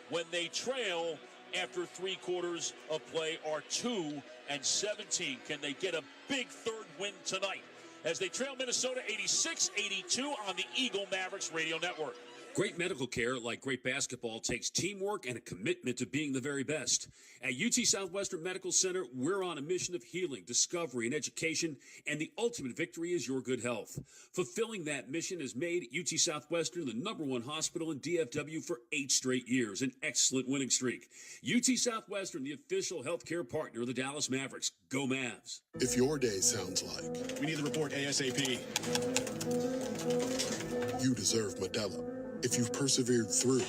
when they trail after 3 quarters of play, are 2-17. Can they get a big third win tonight as they trail Minnesota 86-82 on the Eagle Mavericks Radio Network? Great medical care, like great basketball, takes teamwork and a commitment to being the very best. At UT Southwestern Medical Center, we're on a mission of healing, discovery, and education, and the ultimate victory is your good health. Fulfilling that mission has made UT Southwestern the #1 hospital in DFW for 8 straight years, an excellent winning streak. UT Southwestern, the official healthcare partner of the Dallas Mavericks. Go Mavs. If your day sounds like, we need the report ASAP, you deserve Modelo. If you've persevered through,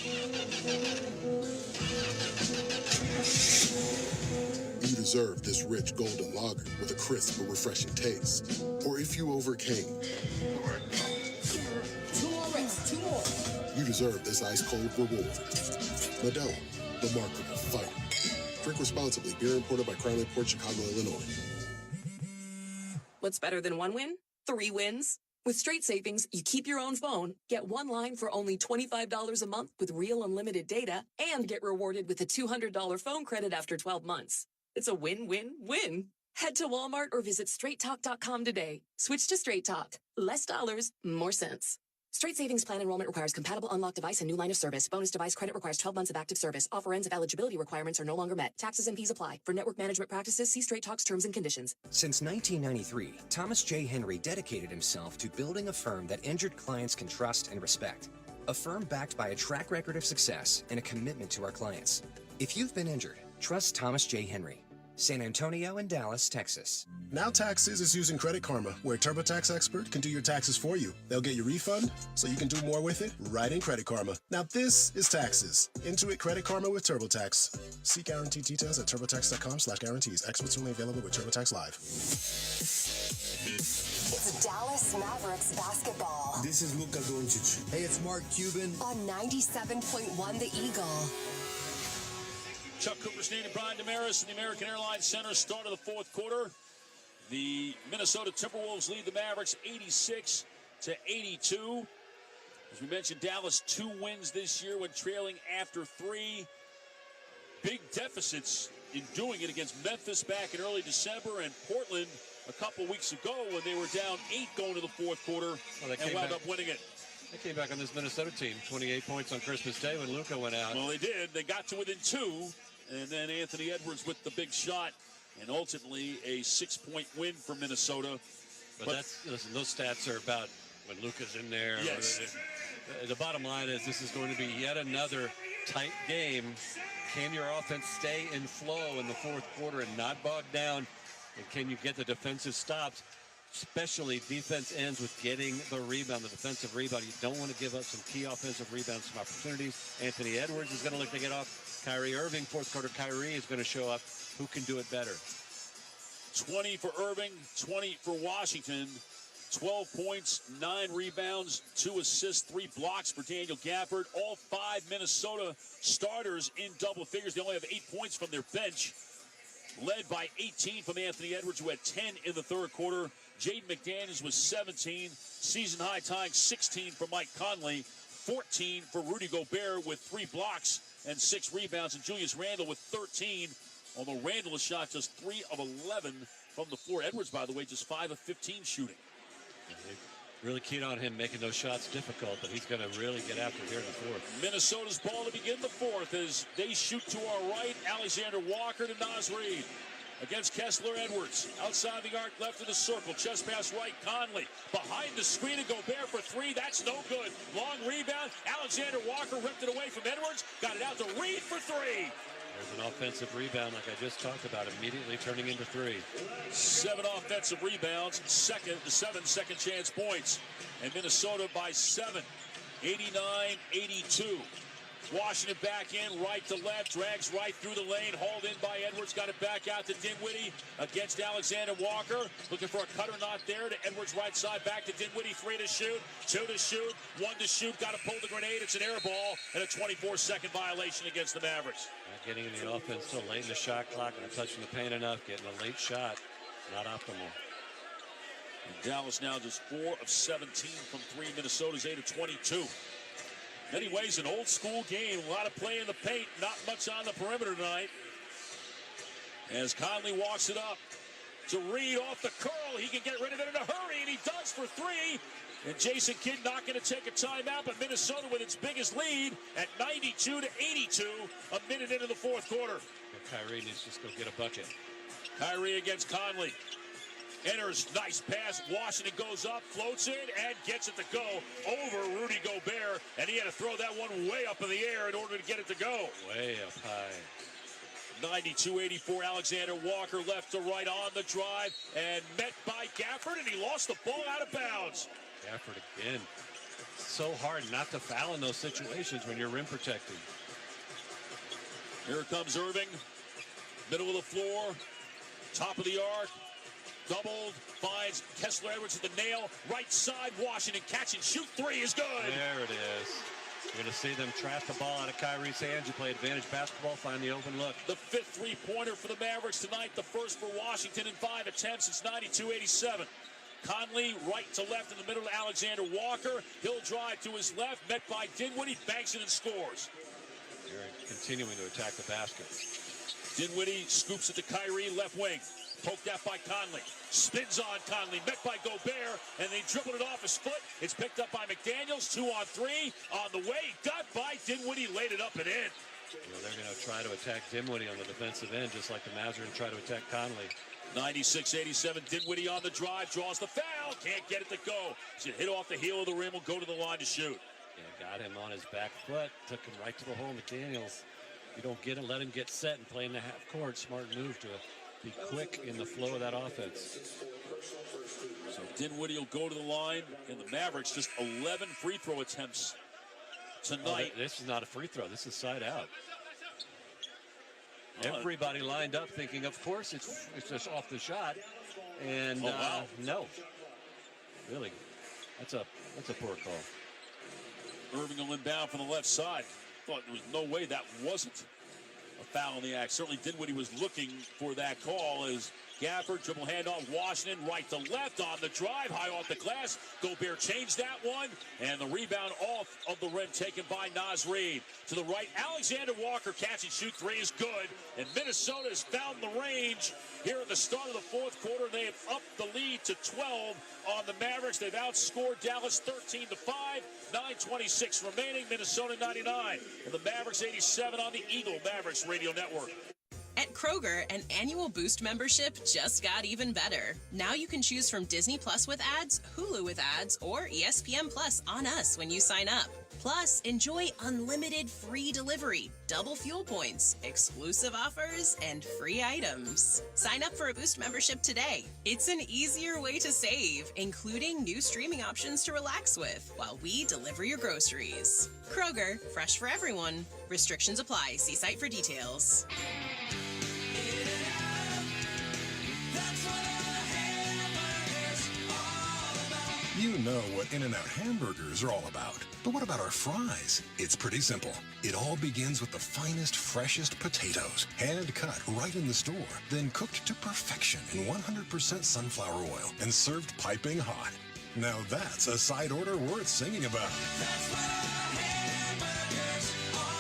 you deserve this rich golden lager with a crisp but refreshing taste. Or if you overcame, 2 more reps, 2 more. you deserve this ice-cold reward. Modelo, the mark of a fighter. Drink responsibly. Beer imported by Crown Port Chicago, Illinois. What's better than 1 win? 3 wins. With Straight Savings, you keep your own phone, get 1 line for only $25 a month with real unlimited data, and get rewarded with a $200 phone credit after 12 months. It's a win-win-win. Head to Walmart or visit straighttalk.com today. Switch to Straight Talk. Less dollars, more sense. Straight Savings Plan enrollment requires compatible unlocked device and new line of service. Bonus device credit requires 12 months of active service. Offer ends if eligibility requirements are no longer met. Taxes and fees apply. For network management practices, see Straight Talk's terms and conditions. Since 1993, Thomas J. Henry dedicated himself to building a firm that injured clients can trust and respect. A firm backed by a track record of success and a commitment to our clients. If you've been injured, trust Thomas J. Henry. San Antonio and Dallas, Texas. Now Taxes is using Credit Karma, where a TurboTax expert can do your taxes for you. They'll get your refund so you can do more with it right in Credit Karma. Now this is taxes. Intuit Credit Karma with TurboTax. See guarantee details at turbotax.com/guarantees. Experts only available with TurboTax Live. It's Dallas Mavericks basketball. This is Luka Doncic. Hey, it's Mark Cuban. On 97.1 The Eagle. Chuck Cooperstein and Brian Damaris in the American Airlines Center. Start of the fourth quarter. The Minnesota Timberwolves lead the Mavericks 86-82. As we mentioned, Dallas 2 wins this year when trailing after 3. Big deficits in doing it against Memphis back in early December and Portland a couple weeks ago when they were down 8 going to the fourth quarter and wound up winning it. They came back on this Minnesota team, 28 points on Christmas Day when Luka went out. Well, they did. They got to within 2, and then Anthony Edwards with the big shot, and ultimately a 6-point win for Minnesota. But that's, listen, those stats are about when Luka's in there. Yes. The bottom line is this is going to be yet another tight game. Can your offense stay in flow in the fourth quarter and not bog down? And can you get the defensive stops? Especially defense ends with getting the rebound, the defensive rebound. You don't want to give up some key offensive rebounds, some opportunities. Anthony Edwards is going to look to get off. Kyrie Irving, fourth quarter Kyrie is going to show up. Who can do it better? 20 for Irving, 20 for Washington. 12 points, 9 rebounds, 2 assists, 3 blocks for Daniel Gafford. All 5 Minnesota starters in double figures. They only have 8 points from their bench. Led by 18 from Anthony Edwards, who had 10 in the third quarter. Jaden McDaniels was 17. Season high tying 16 for Mike Conley. 14 for Rudy Gobert with 3 blocks and 6 rebounds. And Julius Randle with 13. Although Randle has shot just 3 of 11 from the floor. Edwards, by the way, just 5 of 15 shooting. Really keyed on him making those shots difficult, but he's going to really get after here in the fourth. Minnesota's ball to begin the fourth as they shoot to our right. Alexander Walker to Naz Reid. Against Kessler Edwards. Outside the arc, left of the circle. Chest pass right, Conley. Behind the screen of Gobert for 3. That's no good. Long rebound. Alexander Walker ripped it away from Edwards. Got it out to Reid for 3. There's an offensive rebound like I just talked about, immediately turning into 3. 7 offensive rebounds, 7 second chance points. And Minnesota by 7, 89-82. Washington back in, right to left, drags right through the lane, hauled in by Edwards, got it back out to Dinwiddie against Alexander Walker. Looking for a cutter, not there, to Edwards right side, back to Dinwiddie, 3 to shoot, 2 to shoot, 1 to shoot, got to pull the grenade, it's an air ball, and a 24-second violation against the Mavericks. Not getting in the offense till late in the shot clock, not touching the paint enough, getting a late shot, not optimal. And Dallas now just 4 of 17 from 3. Minnesota's 8 of 22. Many ways, an old school game. A lot of play in the paint. Not much on the perimeter tonight. As Conley walks it up to Reid off the curl. He can get rid of it in a hurry, and he does for 3. And Jason Kidd not going to take a timeout, but Minnesota with its biggest lead at 92-82, a minute into the fourth quarter. And Kyrie needs to just go get a bucket. Kyrie against Conley. Enters, nice pass. Washington goes up, floats it, and gets it to go over Rudy Gobert. And he had to throw that one way up in the air in order to get it to go. Way up high. 92-84, Alexander Walker left to right on the drive and met by Gafford, and he lost the ball out of bounds. Gafford again. So hard not to foul in those situations when you're rim protecting. Here comes Irving. Middle of the floor. Top of the arc. Doubled, finds Kessler Edwards at the nail. Right side, Washington catch and shoot 3 is good. There it is. You're going to see them trap the ball out of Kyrie's hands. You play advantage basketball, find the open look. The 5th three-pointer for the Mavericks tonight. The first for Washington in 5 attempts. It's 92-87. Conley right to left in the middle to Alexander Walker. He'll drive to his left, met by Dinwiddie, banks it and scores. You're continuing to attack the basket. Dinwiddie scoops it to Kyrie, left wing. Poked out by Conley. Spins on Conley, met by Gobert, and they dribbled it off his foot. It's picked up by McDaniels, 2 on 3. On the way, got by Dinwiddie, laid it up and in. Well, they're going to try to attack Dinwiddie on the defensive end, just like the Mavs are going to try to attack Conley. 96-87, Dinwiddie on the drive, draws the foul, can't get it to go. Should hit off the heel of the rim, will go to the line to shoot. Yeah, got him on his back foot, took him right to the hole. McDaniels, you don't get it, let him get set and play in the half court. Smart move to be quick in the flow of that offense. So Dinwiddie will go to the line, and the Mavericks just 11 free throw attempts tonight. This is not a free throw. This is side out. Everybody lined up thinking, of course, it's just off the shot. And no. Really, that's a poor call. Irving will inbound from the left side. Thought there was no way that wasn't a foul in the act. Certainly Dinwiddie was looking for that call as Gafford, dribble handoff, Washington, right to left on the drive, high off the glass. Gobert changed that one, and the rebound off of the rim taken by Naz Reid. To the right, Alexander Walker, catch and shoot three is good, and Minnesota has found the range here at the start of the fourth quarter. They have upped the lead to 12 on the Mavericks. They've outscored Dallas 13-5, 9:26 remaining, Minnesota 99, and the Mavericks 87 on the Eagle Mavericks Radio Network. At Kroger, an annual Boost membership just got even better. Now you can choose from Disney Plus with ads, Hulu with ads, or ESPN Plus on us when you sign up. Plus, enjoy unlimited free delivery, double fuel points, exclusive offers, and free items. Sign up for a Boost membership today. It's an easier way to save, including new streaming options to relax with while we deliver your groceries. Kroger, fresh for everyone. Restrictions apply. See site for details. You know what In-N-Out hamburgers are all about. But what about our fries? It's pretty simple. It all begins with the finest, freshest potatoes, hand-cut right in the store, then cooked to perfection in 100% sunflower oil and served piping hot. Now that's a side order worth singing about. That's what hamburgers all about.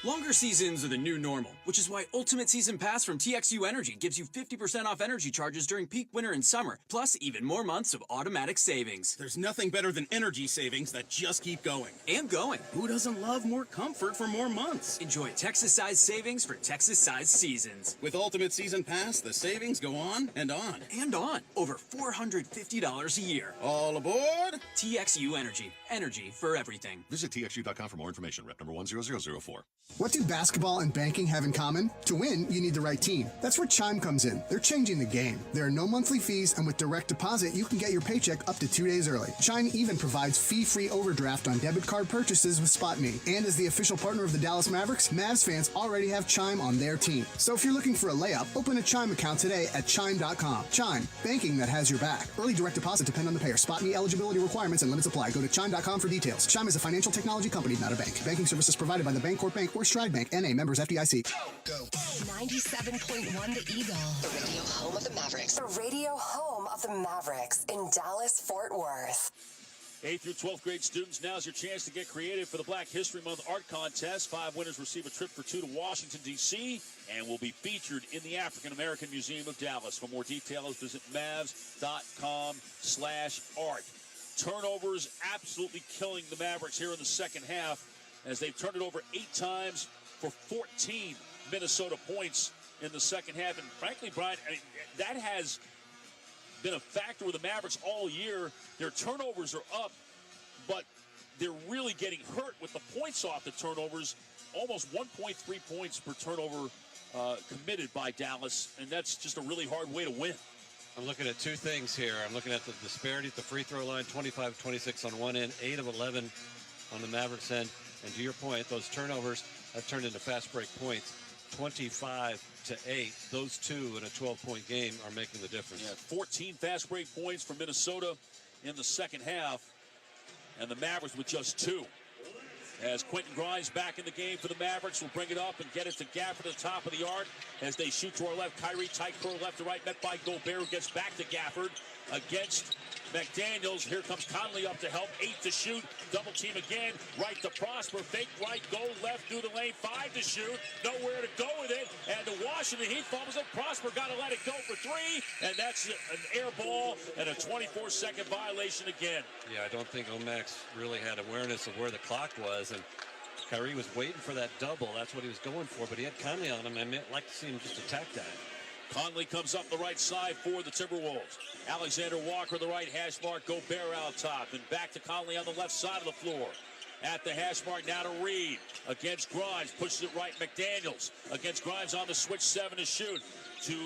Longer seasons are the new normal, which is why Ultimate Season Pass from TXU Energy gives you 50% off energy charges during peak winter and summer, plus even more months of automatic savings. There's nothing better than energy savings that just keep going. And going. Who doesn't love more comfort for more months? Enjoy Texas-sized savings for Texas-sized seasons. With Ultimate Season Pass, the savings go on and on. And on. Over $450 a year. All aboard! TXU Energy. Energy for everything. Visit TXU.com for more information. Rep number 10004. What do basketball and banking have in common? To win, you need the right team. That's where Chime comes in. They're changing the game. There are no monthly fees, and with direct deposit, you can get your paycheck up to 2 days early. Chime even provides fee-free overdraft on debit card purchases with SpotMe. And as the official partner of the Dallas Mavericks, Mavs fans already have Chime on their team. So if you're looking for a layup, open a Chime account today at Chime.com. Chime, banking that has your back. Early direct deposit depend on the payer. SpotMe eligibility requirements and limits apply. Go to Chime.com for details. Chime is a financial technology company, not a bank. Banking services provided by the Bancorp Bank or Stride Bank, N.A. members FDIC. Go. 97.1 The Eagle. The radio home of the Mavericks. The radio home of the Mavericks in Dallas, Fort Worth. 8th through 12th grade students, now's your chance to get creative for the Black History Month art contest. 5 winners receive a trip for 2 to Washington, D.C., and will be featured in the African American Museum of Dallas. For more details, visit Mavs.com/art. Turnovers absolutely killing the Mavericks here in the second half as they've turned it over 8 times for 14 Minnesota points in the second half. And frankly, Brian, that has been a factor with the Mavericks all year. Their turnovers are up, but they're really getting hurt with the points off the turnovers. Almost 1.3 points per turnover committed by Dallas, and that's just a really hard way to win. I'm looking at 2 things here. I'm looking at the disparity at the free throw line, 25-26 on one end, 8 of 11 on the Mavericks end. And to your point, those turnovers have turned into fast break points, 25-8. Those 2 in a 12-point game are making the difference. Yeah, 14 fast break points for Minnesota in the second half, and the Mavericks with just 2. As Quentin Grimes back in the game for the Mavericks, will bring it up and get it to Gafford at the top of the arc. As they shoot to our left, Kyrie tight curl left to right, met by Gobert, who gets back to Gafford against McDaniels. Here comes Conley up to help. 8 to shoot. Double team again. Right to Prosper. Fake right. Go left through the lane. 5 to shoot. Nowhere to go with it. And the Washington Heat fumbles it. Prosper got to let it go for 3. And that's an air ball and a 24-second violation again. Yeah, I don't think Omax really had awareness of where the clock was. And Kyrie was waiting for that double. That's what he was going for. But he had Conley on him. I'd like to see him just attack that. Conley comes up the right side for the Timberwolves. Alexander Walker the right hash mark. Gobert out top. And back to Conley on the left side of the floor. at the hash mark. Now to Reed against Grimes. Pushes it right. McDaniels against Grimes on the switch. 7 to shoot. To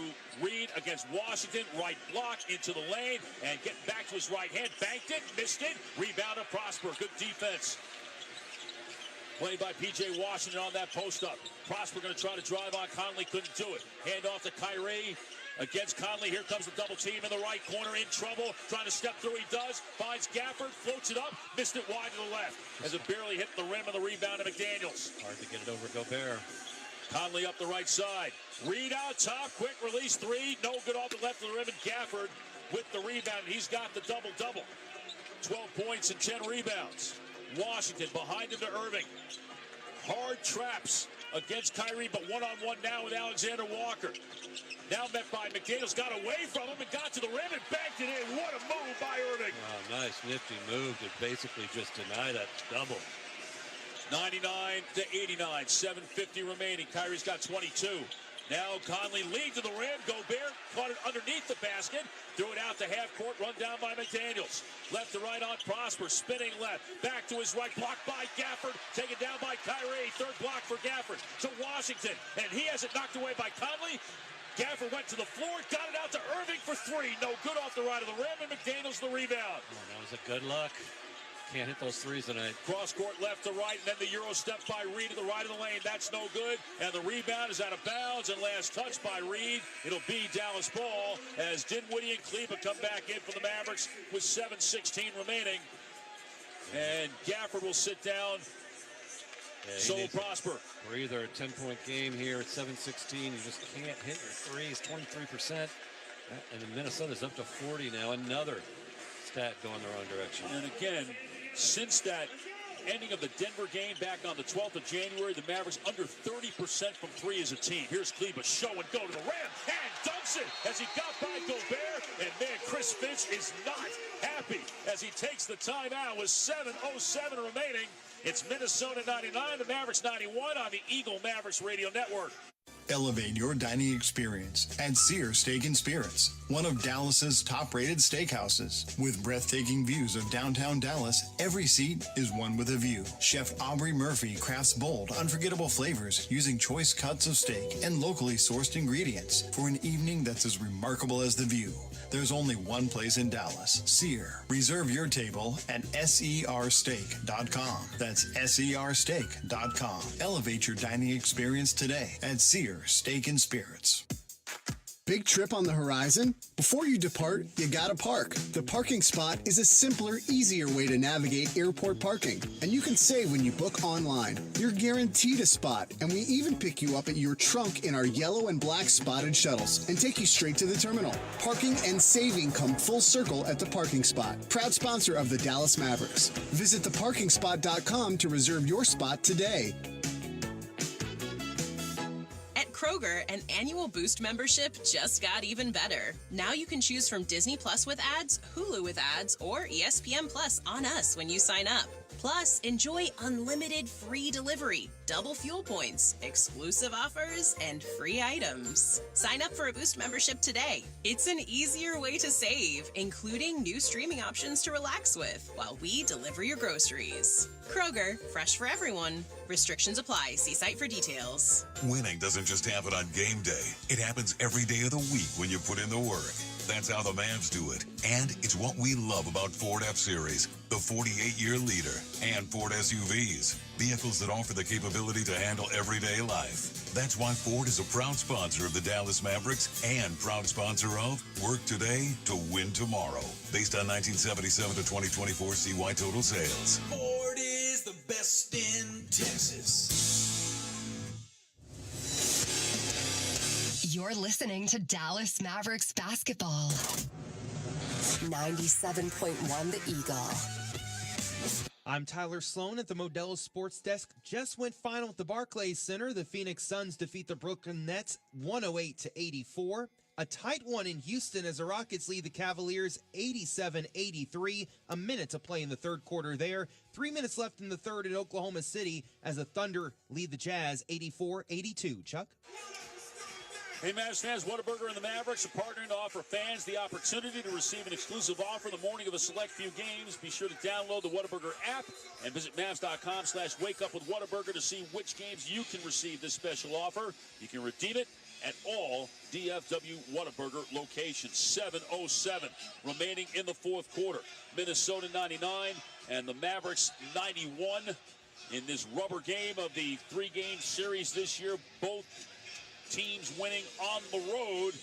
Reed against Washington. Right block into the lane. And getting back to his right hand. Banked it. Missed it. Rebound to Prosper. Good defense. Played by P.J. Washington on that post-up. Prosper going to try to drive on Conley. Couldn't do it. Hand off to Kyrie. Against Conley, here comes the double team in the right corner, in trouble, trying to step through, he does, finds Gafford, floats it up, missed it wide to the left, as it barely hit the rim of the rebound to McDaniels. Hard to get it over Gobert. Conley up the right side, Reed out top, quick release three, no good off the left of the rim, and Gafford with the rebound, he's got the double-double. 12 points and 10 rebounds. Washington behind him to Irving. Hard traps against Kyrie, but one-on-one now with Alexander Walker. Now met by McDaniels, got away from him and got to the rim and banked it in. What a move by Irving. Wow, nice, nifty move to basically just deny that double. 99 to 89, 7:50 remaining. Kyrie's got 22. Now Conley lead to the rim. Gobert caught it underneath the basket. Threw it out to half court. Run down by McDaniels. Left to right on Prosper. Spinning left. Back to his right. Blocked by Gafford. Taken down by Kyrie. Third block for Gafford. To Washington. And he has it knocked away by Conley. Gafford went to the floor. Got it out to Irving for three. No good off the right of the rim. And McDaniels the rebound. Oh, that was a good luck. Can't hit those threes tonight. Cross court left to right, and then the Euro step by Reed to the right of the lane. That's no good. And the rebound is out of bounds, and last touch by Reed. It'll be Dallas ball as Dinwiddie and Kleba come back in for the Mavericks with 7:16 remaining. And Gafford will sit down. So will Prosper. Breather, a 10-point game here at 7:16. You just can't hit your threes. 23%. And Minnesota's up to 40 now. Another stat going the wrong direction. And again, since that ending of the Denver game back on the 12th of January, the Mavericks under 30% from three as a team. Here's Kleba, show and go to the rim, and dunks it as he got by Gobert. And man, Chris Finch is not happy as he takes the timeout with 7:07 remaining. It's Minnesota 99, the Mavericks 91 on the Eagle Mavericks Radio Network. Elevate your dining experience at Sear Steak and Spirits, one of Dallas's top-rated steakhouses. With breathtaking views of downtown Dallas, every seat is one with a view. Chef Aubrey Murphy crafts bold, unforgettable flavors using choice cuts of steak and locally sourced ingredients for an evening that's as remarkable as the view. There's only one place in Dallas, Sear. Reserve your table at sersteak.com. That's sersteak.com. Elevate your dining experience today at Sear Steak and Spirits. Big trip on the horizon? Before you depart, you gotta park. The parking spot is a simpler, easier way to navigate airport parking. And you can save when you book online. You're guaranteed a spot, and we even pick you up at your trunk in our yellow and black spotted shuttles and take you straight to the terminal. Parking and saving come full circle at the parking spot. Proud sponsor of the Dallas Mavericks. Visit theparkingspot.com to reserve your spot today. Kroger, an annual Boost membership just got even better. Now you can choose from Disney Plus with ads, Hulu with ads, or ESPN Plus on us when you sign up. Plus, enjoy unlimited free delivery, double fuel points, exclusive offers, and free items. Sign up for a Boost membership today. It's an easier way to save, including new streaming options to relax with while we deliver your groceries. Kroger, fresh for everyone. Restrictions apply. See site for details. Winning doesn't just happen on game day. It happens every day of the week when you put in the work. That's how the Mavs do it. And it's what we love about Ford F-Series, the 48-year leader, and Ford SUVs, vehicles that offer the capability to handle everyday life. That's why Ford is a proud sponsor of the Dallas Mavericks and proud sponsor of Work Today to Win Tomorrow, based on 1977 to 2024 CY total sales. Ford is the best in Texas. You're listening to Dallas Mavericks basketball. 97.1 The Eagle. I'm Tyler Sloan at the Modelo Sports Desk. Just went final at the Barclays Center. The Phoenix Suns defeat the Brooklyn Nets 108-84. A tight one in Houston as the Rockets lead the Cavaliers 87-83. A minute to play in the third quarter there. 3 minutes left in the third in Oklahoma City as the Thunder lead the Jazz 84-82. Chuck? Hey, Mavs fans, Whataburger and the Mavericks are partnering to offer fans the opportunity to receive an exclusive offer the morning of a select few games. Be sure to download the Whataburger app and visit Mavs.com/wakeup with Whataburger to see which games you can receive this special offer. You can redeem it at all DFW Whataburger locations. 7:07 remaining in the fourth quarter. Minnesota 99 and the Mavericks 91 in this rubber game of the three-game series this year. Both teams winning on the road.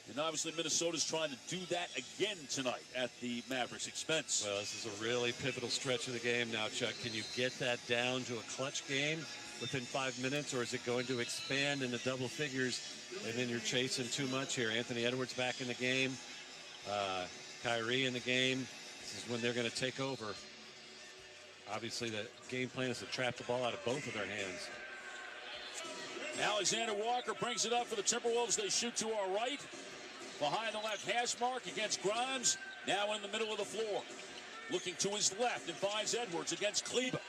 And obviously Minnesota's trying to do that again tonight at the Mavericks' expense. Well, this is a really pivotal stretch of the game now, Chuck. Can you get that down to a clutch game within 5 minutes, or is it going to expand into double figures and then you're chasing too much here? Anthony Edwards back in the game. Kyrie in the game. This is when they're going to take over. Obviously, the game plan is to trap the ball out of both of their hands. Alexander Walker brings it up for the Timberwolves. They shoot to our right. Behind the left hash mark against Grimes. Now in the middle of the floor. Looking to his left and finds Edwards against Kleber.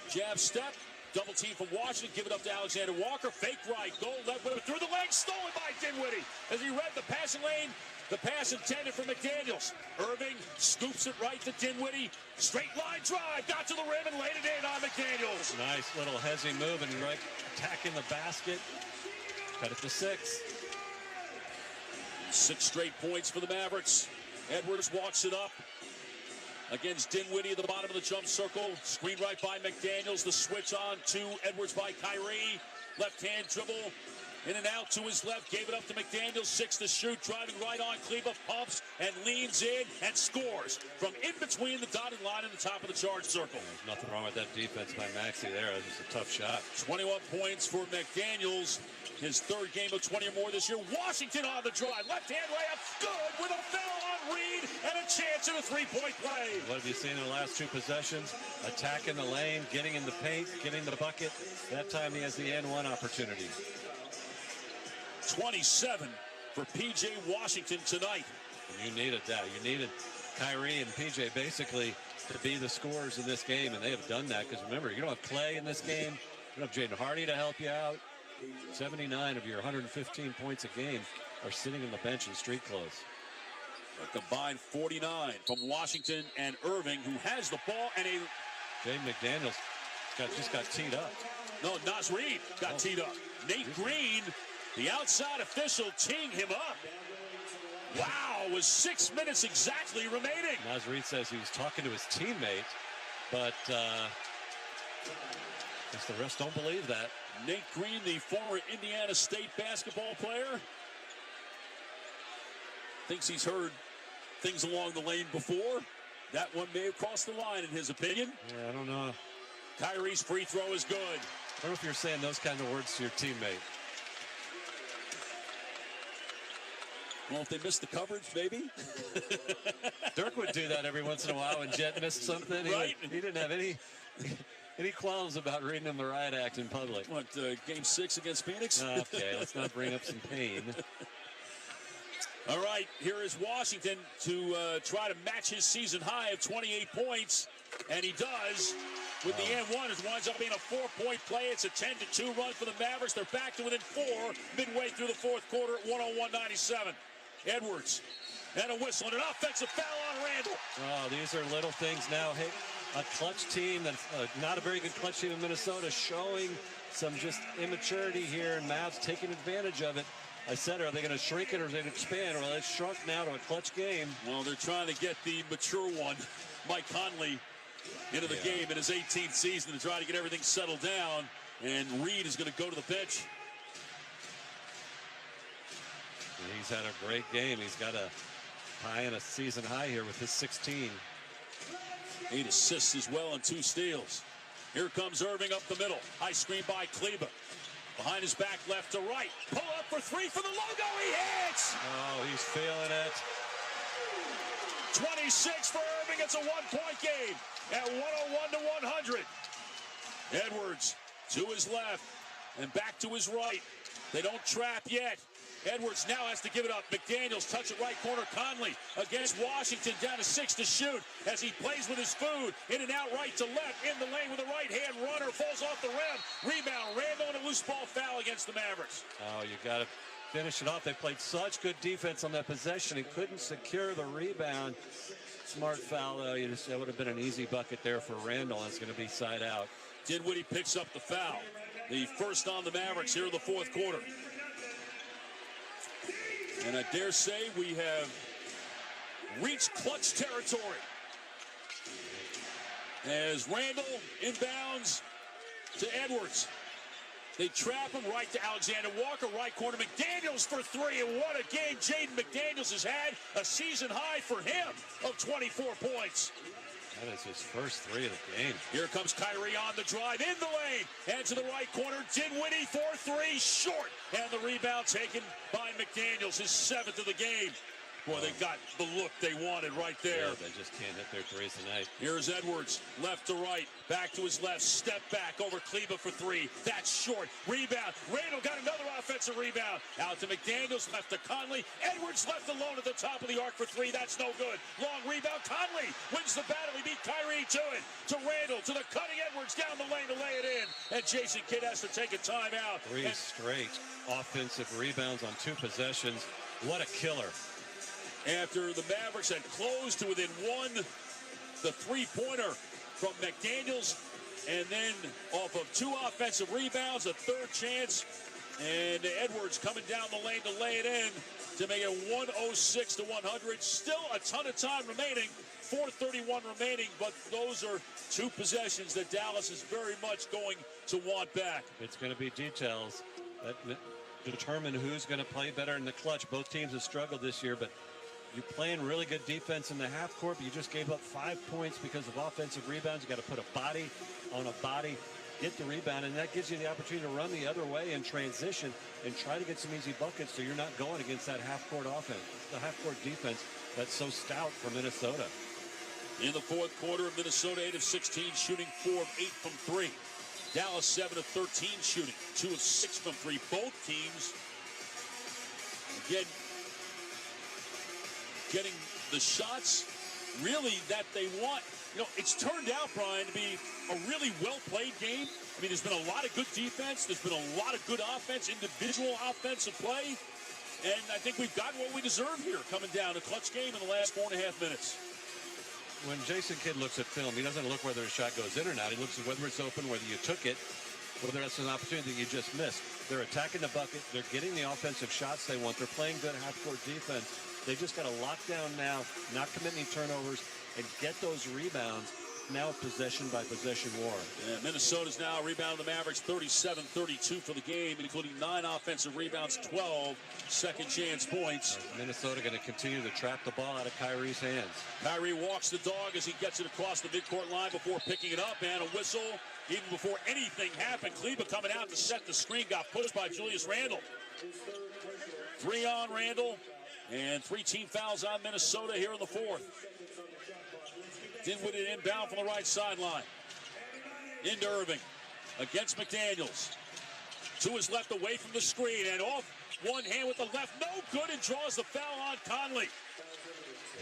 Jab step. Double team from Washington. Give it up to Alexander Walker. Fake right. Goal left. Through the legs. Stolen by Dinwiddie. As he read the passing lane. The pass intended for McDaniels. Irving scoops it right to Dinwiddie. Straight line drive. Got to the rim and laid it in on McDaniels. Nice little hezzy move and right attacking the basket. Cut it to 6. 6 straight points for the Mavericks. Edwards walks it up against Dinwiddie at the bottom of the jump circle. Screen right by McDaniels. The switch on to Edwards by Kyrie. Left hand dribble. In and out to his left, gave it up to McDaniels, 6 to shoot, driving right on Kleber, pumps and leans in and scores from in between the dotted line and the top of the charge circle. There's nothing wrong with that defense by Maxey there. It was a tough shot. 21 points for McDaniels, his third game of 20 or more this year. Washington on the drive, left-hand layup, good with a foul on Reed and a chance at a three-point play. What have you seen in the last 2 possessions? Attacking the lane, getting in the paint, getting the bucket. That time he has the and-one opportunity. 27 for P.J. Washington tonight. You needed that. You needed Kyrie and P.J. basically to be the scorers in this game, and they have done that because remember, you don't have Clay in this game. You don't have Jaden Hardy to help you out. 79 of your 115 points a game are sitting on the bench in street clothes. A combined 49 from Washington and Irving, who has the ball, and Jaden McDaniels just got teed up. No, Naz Reid got teed up. Nate Green, the outside official, teeing him up. Wow, with 6 minutes exactly remaining. Naz Reid says he was talking to his teammate, but I guess the rest don't believe that. Nate Green, the former Indiana State basketball player, thinks he's heard things along the lane before. That one may have crossed the line in his opinion. Yeah, I don't know. Kyrie's free throw is good. I don't know if you're saying those kind of words to your teammate. Well, if they missed the coverage, maybe. Dirk would do that every once in a while when Jet missed something. Right. He didn't have any qualms about reading him the riot act in public. What, game 6 against Phoenix? Okay, let's not bring up some pain. All right, here is Washington to try to match his season high of 28 points, and he does. With the and one, it winds up being a 4-point play. It's a 10-2 run for the Mavericks. They're back to within 4 midway through the fourth quarter at 101-97. Edwards and a whistle and an offensive foul on Randall. Oh, these are little things now. Hey, a clutch team that's not a very good clutch team in Minnesota showing some just immaturity here, and Mavs taking advantage of it. I said, are they going to shrink it or are they going to expand? Well, it's shrunk now to a clutch game. Well, they're trying to get the mature one, Mike Conley, into the game in his 18th season to try to get everything settled down. And Reed is going to go to the bench. He's had a great game. He's got a high and a season high here with his 16. 8 assists as well and 2 steals. Here comes Irving up the middle. High screen by Kleber. Behind his back, left to right. Pull up for 3 for the logo. He hits! Oh, he's feeling it. 26 for Irving. It's a 1-point game at 101-100. Edwards to his left and back to his right. They don't trap yet. Edwards now has to give it up. McDaniels touch it right corner. Conley against Washington, down to 6 to shoot as he plays with his food. In and out right to left. In the lane with a right-hand runner. Falls off the rim. Rebound. Randall and a loose ball foul against the Mavericks. Oh, you got to finish it off. They played such good defense on that possession and couldn't secure the rebound. Smart foul, though. That would have been an easy bucket there for Randall. It's going to be side out. Dinwiddie picks up the foul. The first on the Mavericks here in the fourth quarter. And I dare say we have reached clutch territory. As Randall inbounds to Edwards. They trap him right to Alexander Walker, right corner. McDaniels for three, and what a game Jaden McDaniels has had. A season high for him of 24 points. That is his first three of the game. Here comes Kyrie on the drive, in the lane, and to the right corner. Dinwiddie for three, short. And the rebound taken by McDaniels, his seventh of the game. Boy, they got the look they wanted right there. Yeah, they just can't hit their threes tonight. Here's Edwards, left to right, back to his left, step back over Kleba for three. That's short. Rebound. Randall got another offensive rebound. Out to McDaniels, left to Conley. Edwards left alone at the top of the arc for three. That's no good. Long rebound. Conley wins the battle. He beat Kyrie to it. To Randall, to the cutting Edwards down the lane to lay it in. And Jason Kidd has to take a timeout. Three straight offensive rebounds on two possessions. What a killer. After the Mavericks had closed to within one, the three-pointer from McDaniels, and then off of two offensive rebounds, a third chance, and Edwards coming down the lane to lay it in to make it 106 to 100. Still a ton of time remaining, 4:31 remaining, but those are two possessions that Dallas is very much going to want back. It's going to be details that determine who's going to play better in the clutch. Both teams have struggled this year, but you're playing really good defense in the half court, but you just gave up 5 points because of offensive rebounds. You got to put a body on a body, get the rebound, and that gives you the opportunity to run the other way in transition and try to get some easy buckets so you're not going against that half court offense. It's the half court defense that's so stout for Minnesota. In the fourth quarter, Minnesota 8 of 16, shooting 4 of 8 from 3. Dallas 7 of 13 shooting, 2 of 6 from 3. Both teams, again, getting the shots really that they want. You know, it's turned out, Brian, to be a really well-played game. I mean, there's been a lot of good defense. There's been a lot of good offense, individual offensive play. And I think we've gotten what we deserve here coming down. A clutch game in the last 4.5 minutes. When Jason Kidd looks at film, he doesn't look whether a shot goes in or not. He looks at whether it's open, whether you took it, whether that's an opportunity that you just missed. They're attacking the bucket. They're getting the offensive shots they want. They're playing good half-court defense. They just got to lock down now, not commit any turnovers, and get those rebounds. Now possession-by-possession war. Yeah, Minnesota's now rebounded the Mavericks 37-32 for the game, including 9 offensive rebounds, 12 second-chance points. Minnesota going to continue to trap the ball out of Kyrie's hands. Kyrie walks the dog as he gets it across the midcourt line before picking it up, and a whistle even before anything happened. Kleba coming out to set the screen, got pushed by Julius Randle. 3 on Randle, and 3 team fouls on Minnesota here in the fourth. Dinwiddie inbound from the right sideline. Into Irving. Against McDaniels. To his left away from the screen. And off one hand with the left. No good, and draws the foul on Conley.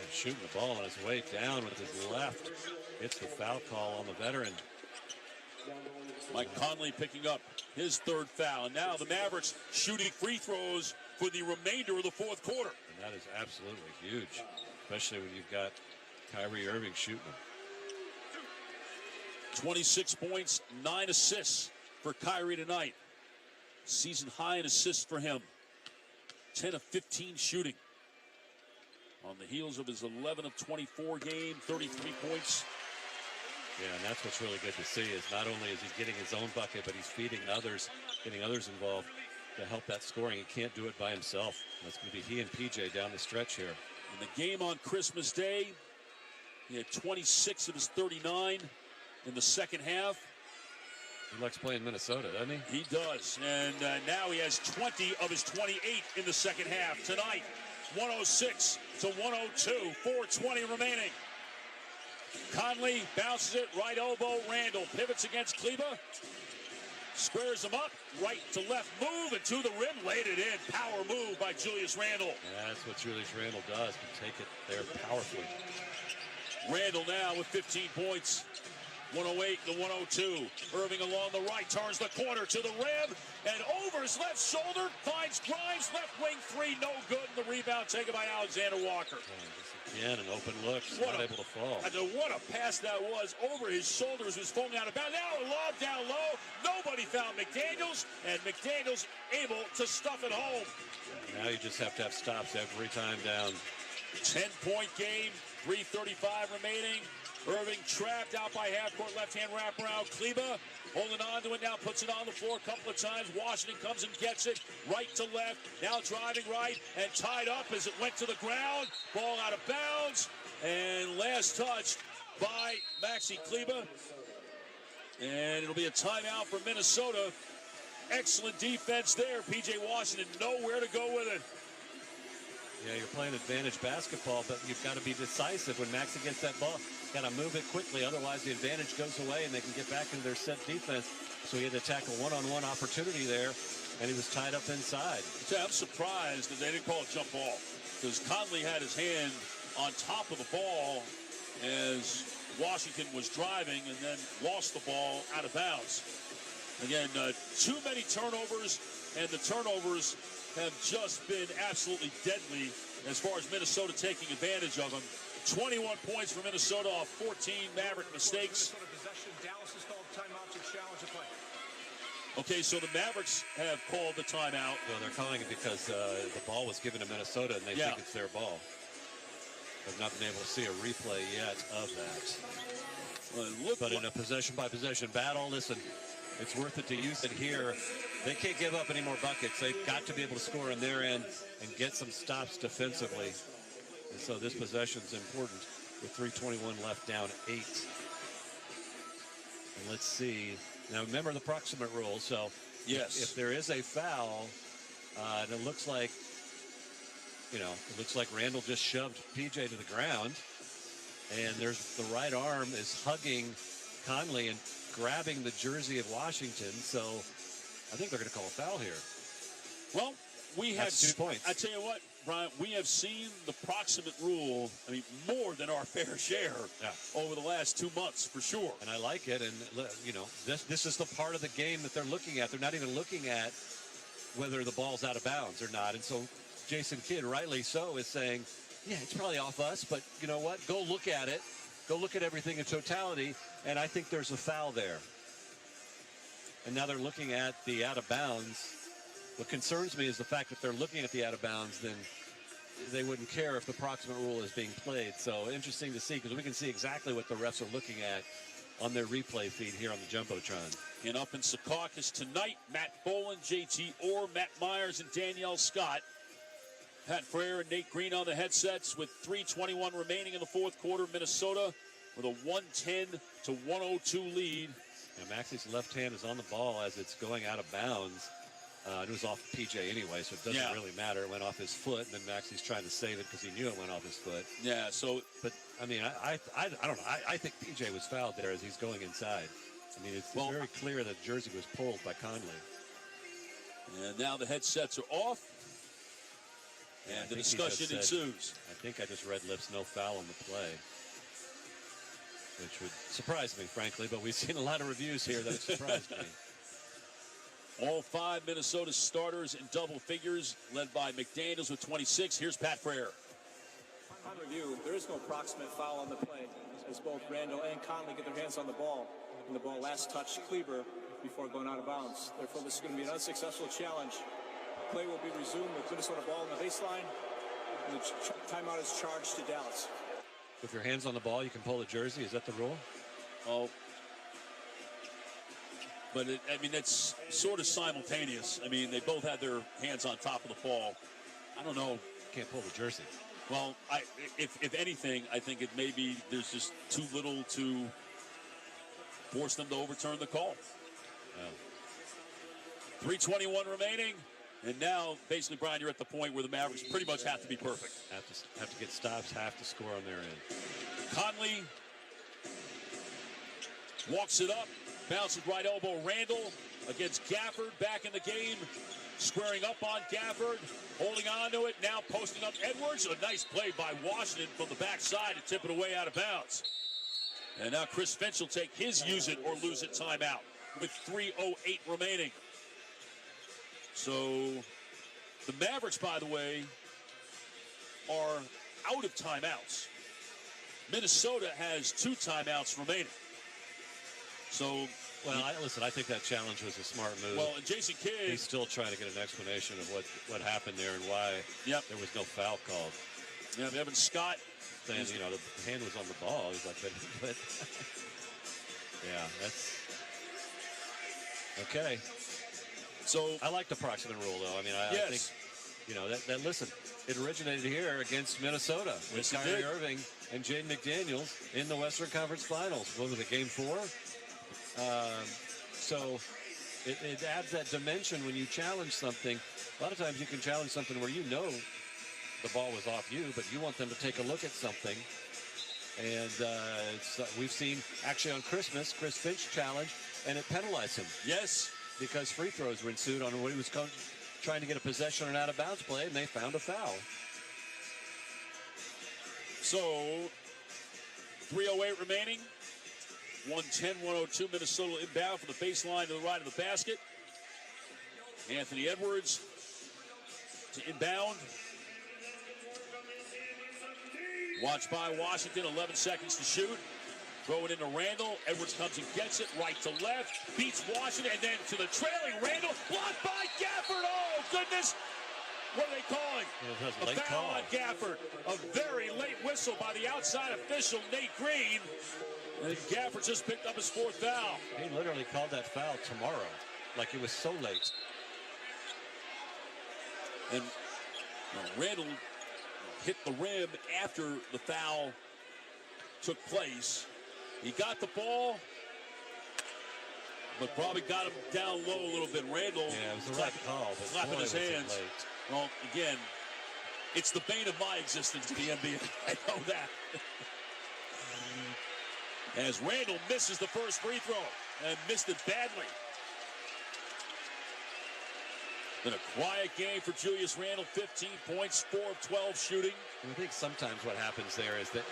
And shooting the ball on his way down with his left. It's the foul call on the veteran. Mike Conley picking up his third foul. And now the Mavericks shooting free throws for the remainder of the fourth quarter. And that is absolutely huge. Especially when you've got Kyrie Irving shooting them. 26 points, 9 assists for Kyrie tonight. Season high in assists for him. 10 of 15 shooting. On the heels of his 11 of 24 game, 33 points. Yeah, and that's what's really good to see is not only is he getting his own bucket, but he's feeding others, getting others involved to help that scoring. He can't do it by himself. That's going to be he and PJ down the stretch here. In the game on Christmas Day, he had 26 of his 39 in the second half. He likes playing Minnesota, doesn't he? He does. And now he has 20 of his 28 in the second half. Tonight, 106 to 102, 4:20 remaining. Conley bounces it, right elbow. Randall pivots against Kleba. Squares him up, right to left move, and to the rim, laid it in. Power move by Julius Randle. Yeah, that's what Julius Randle does, can take it there powerfully. Randall now with 15 points. 108 to 102. Irving along the right, turns the corner to the rim, and over his left shoulder, finds Grimes, left wing three, no good, and the rebound taken by Alexander Walker. Again, an open look, not able to fall. What a pass that was over his shoulders, was falling out of bounds. Now a lob down low, nobody found McDaniels, and McDaniels able to stuff it home. Now you just have to have stops every time down. 10-point game, 3:35 remaining. Irving trapped out by half-court left-hand wraparound. Kleba holding on to it now, puts it on the floor a couple of times. Washington comes and gets it right to left. Now driving right and tied up as it went to the ground. Ball out of bounds. And last touch by Maxi Kleba. And it'll be a timeout for Minnesota. Excellent defense there. P.J. Washington nowhere to go with it. Yeah, you're playing advantage basketball, but you've got to be decisive when Maxi gets that ball. Got to move it quickly, otherwise the advantage goes away and they can get back into their set defense. So he had to tackle one-on-one opportunity there, and he was tied up inside. I'm surprised that they didn't call a jump ball, because Conley had his hand on top of the ball as Washington was driving and then lost the ball out of bounds. Again, too many turnovers, and the turnovers have just been absolutely deadly as far as Minnesota taking advantage of them. 21 points for Minnesota off 14 Maverick mistakes. Okay, so the Mavericks have called the timeout. Well, they're calling it because the ball was given to Minnesota, and they think it's their ball. I've not been able to see a replay yet of that. But in a possession-by-possession battle, listen, it's worth it to use it here. They can't give up any more buckets. They've got to be able to score on their end and get some stops defensively. And so this possession's important with 3:21 left, down 8. And let's see. Now remember the proximate rule. So if there is a foul, and it looks like, Randall just shoved PJ to the ground, and there's the right arm is hugging Conley and grabbing the jersey of Washington. So I think they're going to call a foul here. Well, we have 2 points. I tell you what, Brian, we have seen the proximate rule, more than our fair share over the last 2 months, for sure. And I like it. And, this is the part of the game that they're looking at. They're not even looking at whether the ball's out of bounds or not. And so Jason Kidd, rightly so, is saying, yeah, it's probably off us, but you know what? Go look at it. Go look at everything in totality, and I think there's a foul there. And now they're looking at the out of bounds. What concerns me is the fact that they're looking at the out of bounds, then they wouldn't care if the proximate rule is being played. So interesting to see, because we can see exactly what the refs are looking at on their replay feed here on the Jumbotron. And up in Secaucus tonight, Matt Boland, JT Orr, Matt Myers, and Danielle Scott. Pat Frere and Nate Green on the headsets with 3:21 remaining in the fourth quarter. Minnesota with a 110 to 102 lead. Now Maxi's left hand is on the ball as it's going out of bounds. It was off PJ anyway, so it doesn't really matter. It went off his foot, and then Maxi's trying to save it because he knew it went off his foot. Yeah, so... But, I don't know. I think PJ was fouled there as he's going inside. It's very clear that jersey was pulled by Conley. And now the headsets are off. And the discussion ensues. I think I just read lips, no foul on the play. Which would surprise me, frankly, but we've seen a lot of reviews here that surprised me. All 5 Minnesota starters in double figures, led by McDaniels with 26. Here's Pat Frere. On review, there is no proximate foul on the play, as both Randall and Conley get their hands on the ball, and the ball last touched Kleber before going out of bounds. Therefore, this is going to be an unsuccessful challenge. Play will be resumed with Minnesota ball on the baseline, and the timeout is charged to Dallas. With your hands on the ball, you can pull the jersey. Is that the rule? Oh. But, it's sort of simultaneous. They both had their hands on top of the ball. I don't know. Can't pull the jersey. Well, if anything, I think it may be there's just too little to force them to overturn the call. 3:21 remaining. And now, basically, Brian, you're at the point where the Mavericks pretty much have to be perfect. Have to get stops, have to score on their end. Conley walks it up, bounces right elbow. Randall against Gafford back in the game, squaring up on Gafford, holding on to it, now posting up Edwards. A nice play by Washington from the backside to tip it away out of bounds. And now Chris Finch will take his use it or lose it timeout with 3:08 remaining. So the Mavericks, by the way, are out of timeouts. Minnesota has 2 timeouts remaining. So, well, I think that challenge was a smart move. Well, and Jason Kidd, he's still trying to get an explanation of what happened there and why there was no foul called. Yeah, Evan Scott saying, you know, the hand was on the ball. He's like, but yeah, that's okay. So I like the approximate rule, though. I mean, I think, you know, that listen, it originated here against Minnesota with Kyrie Irving and Jaden McDaniels in the Western Conference Finals. What was it, Game 4? So it adds that dimension when you challenge something. A lot of times you can challenge something where you know the ball was off you, but you want them to take a look at something. And we've seen, actually on Christmas, Chris Finch challenge, and it penalized him. Yes. Because free throws were ensued on what he was trying to get a possession or an out-of-bounds play, and they found a foul. So, 3:08 remaining. 110-102, Minnesota inbound from the baseline to the right of the basket. Anthony Edwards to inbound. Watched by Washington, 11 seconds to shoot. Throw it into Randall. Edwards comes and gets it right to left. Beats Washington, and then to the trailing Randall. Blocked by Gafford. Oh, goodness. What are they calling? A foul on Gafford. A very late whistle by the outside official, Nate Green. And Gafford just picked up his 4th foul. He literally called that foul tomorrow. Like it was so late. And Randall hit the rim after the foul took place. He got the ball, but probably got him down low a little bit. Randall, yeah, it was the right call, but clapping his hands. Late. Well, again, it's the bane of my existence in the NBA. I know that. As Randall misses the first free throw and missed it badly. Been a quiet game for Julius Randle. 15 points, 4 of 12 shooting. I think sometimes what happens there is that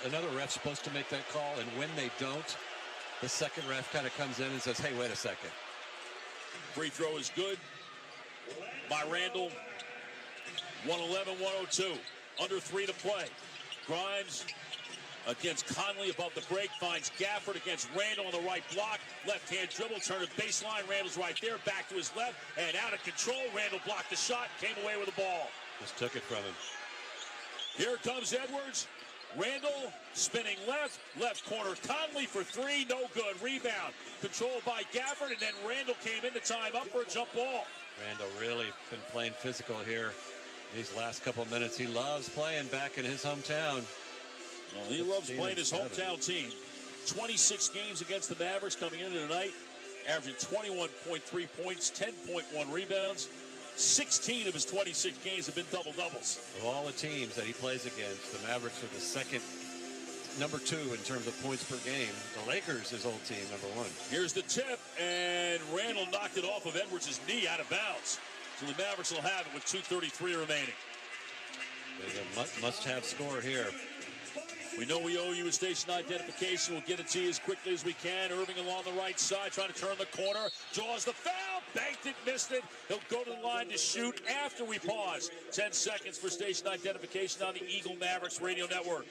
another ref's supposed to make that call, and when they don't, the second ref kind of comes in and says, hey, wait a second. Free throw is good by Randall. 111-102. Under 3 to play. Grimes against Conley above the break, finds Gafford against Randall on the right block. Left-hand dribble, turn to baseline. Randall's right there, back to his left, and out of control. Randall blocked the shot, came away with the ball. Just took it from him. Here comes Edwards. Randall spinning left corner. Conley for 3, no good. Rebound controlled by Gafford, and then Randall came into time up for a jump ball. Randall really been playing physical here these last couple of minutes. He loves playing back in his hometown. Well, he loves playing his hometown team. 26 games against the Mavericks coming into tonight, averaging 21.3 points, 10.1 rebounds. 16 of his 26 games have been double-doubles. Of all the teams that he plays against, the Mavericks are the second, number 2 in terms of points per game. The Lakers, his old team, number 1. Here's the tip, and Randall knocked it off of Edwards' knee out of bounds. So the Mavericks will have it with 2:33 remaining. There's a must-have score here. We know we owe you a station identification. We'll get it to you as quickly as we can. Irving along the right side, trying to turn the corner. Draws the foul. Banked it, missed it. He'll go to the line to shoot after we pause. 10 seconds for station identification on the Eagle Mavericks Radio Network.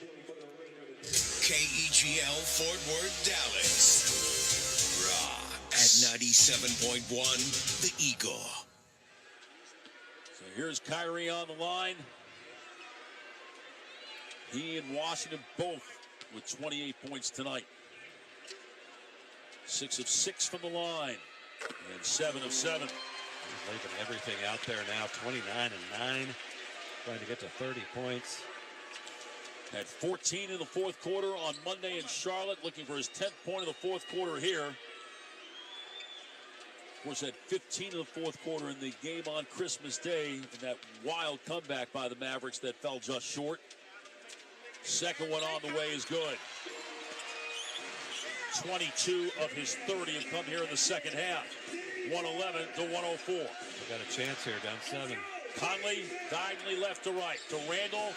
KEGL Fort Worth, Dallas. Rock at 97.1, The Eagle. So here's Kyrie on the line. He and Washington both with 28 points tonight. 6 of 6 from the line. And 7 of 7. He's leaving everything out there now. 29 and 9. Trying to get to 30 points. Had 14 in the fourth quarter on Monday in Charlotte. Looking for his 10th point of the fourth quarter here. Of course, had 15 in the fourth quarter in the game on Christmas Day. And that wild comeback by the Mavericks that fell just short. Second one on the way is good. 22 of his 30 have come here in the second half. 111 to 104. We got a chance here, down 7. Conley diagonally left to right. To Randall,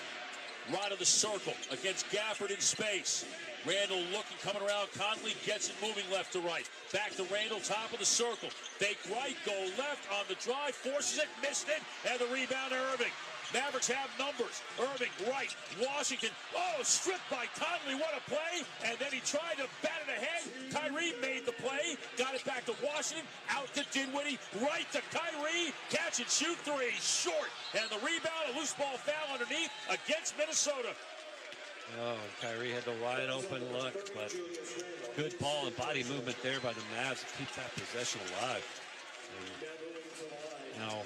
right of the circle against Gafford in space. Randall looking, coming around. Conley gets it moving left to right. Back to Randall, top of the circle. Fake right, go left on the drive, forces it, missed it, and the rebound to Irving. Mavericks have numbers. Irving, right. Washington, stripped by Conley. What a play. And then he tried to bat it ahead. Kyrie made the play. Got it back to Washington. Out to Dinwiddie. Right to Kyrie. Catch and shoot three. Short. And the rebound, a loose ball foul underneath against Minnesota. Oh, and Kyrie had the wide open look, but good ball and body movement there by the Mavs to keep that possession alive. And now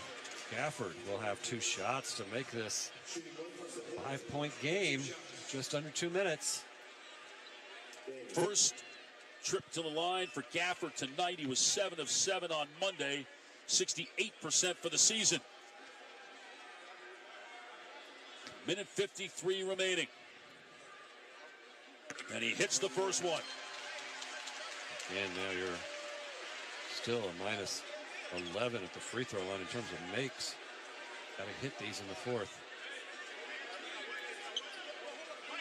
Gafford will have 2 shots to make this 5-point game, just under 2 minutes. First trip to the line for Gafford tonight. He was 7 of 7 on Monday, 68% for the season. Minute 53 remaining. And he hits the first one. And now you're still a minus 11 at the free throw line in terms of makes. Got to hit these in the fourth.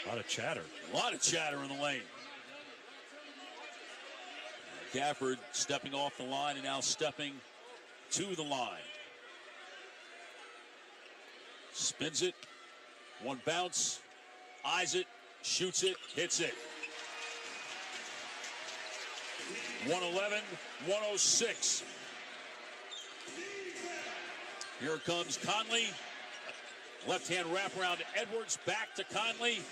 A lot of chatter. A lot of chatter in the lane. Gafford stepping off the line and now stepping to the line. Spins it. One bounce. Eyes it. Shoots it. Hits it. 111-106. Here comes Conley. Left-hand wraparound to Edwards. Back to Conley.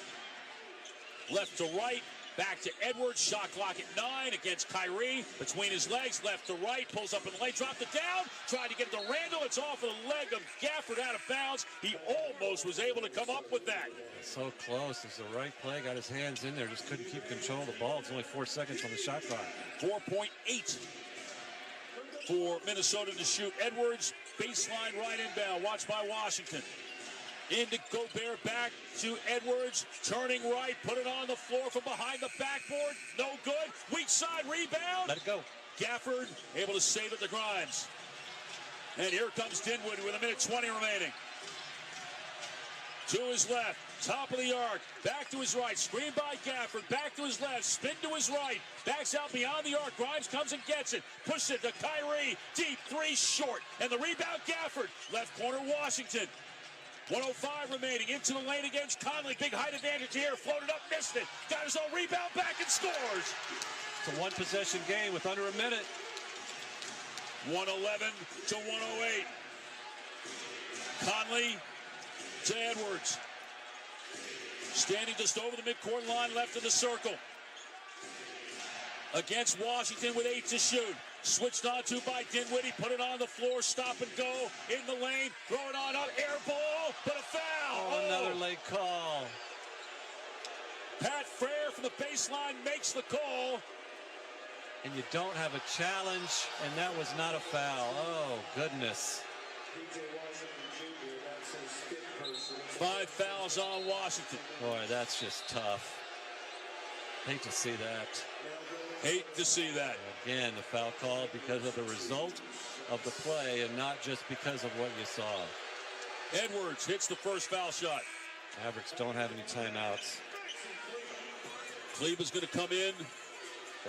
Left to right. Back to Edwards. Shot clock at 9 against Kyrie. Between his legs. Left to right. Pulls up in the lane. Dropped it down. Tried to get it to Randall. It's off of the leg of Gafford out of bounds. He almost was able to come up with that. So close. It's the right play. Got his hands in there. Just couldn't keep control of the ball. It's only 4 seconds on the shot clock. 4.8 for Minnesota to shoot. Edwards, baseline right inbound. Watched by Washington. Into Gobert, back to Edwards, turning right, put it on the floor from behind the backboard. No good. Weak side rebound. Let it go. Gafford able to save it to Grimes. And here comes Dinwiddie with 1:20 remaining. To his left, top of the arc, back to his right, screen by Gafford, back to his left, spin to his right, backs out beyond the arc, Grimes comes and gets it, pushes it to Kyrie, deep three, short, and the rebound Gafford, left corner Washington. 1:05 remaining, into the lane against Conley, big height advantage here, floated up, missed it, got his own rebound back and scores. It's a one-possession game with under a minute. 111-108. Conley to Edwards. Standing just over the midcourt line, left of the circle. Against Washington with 8 to shoot. Switched on to by Dinwiddie, put it on the floor, stop and go, in the lane, throw it on up, air ball, but a foul. Another late call. Pat Frere from the baseline makes the call. And you don't have a challenge, and that was not a foul. Oh, goodness. 5 fouls on Washington. Boy, that's just tough. Hate to see that. Hate to see that. Again, the foul call because of the result of the play and not just because of what you saw. Edwards hits the first foul shot. Mavericks don't have any timeouts. Kleber's going to come in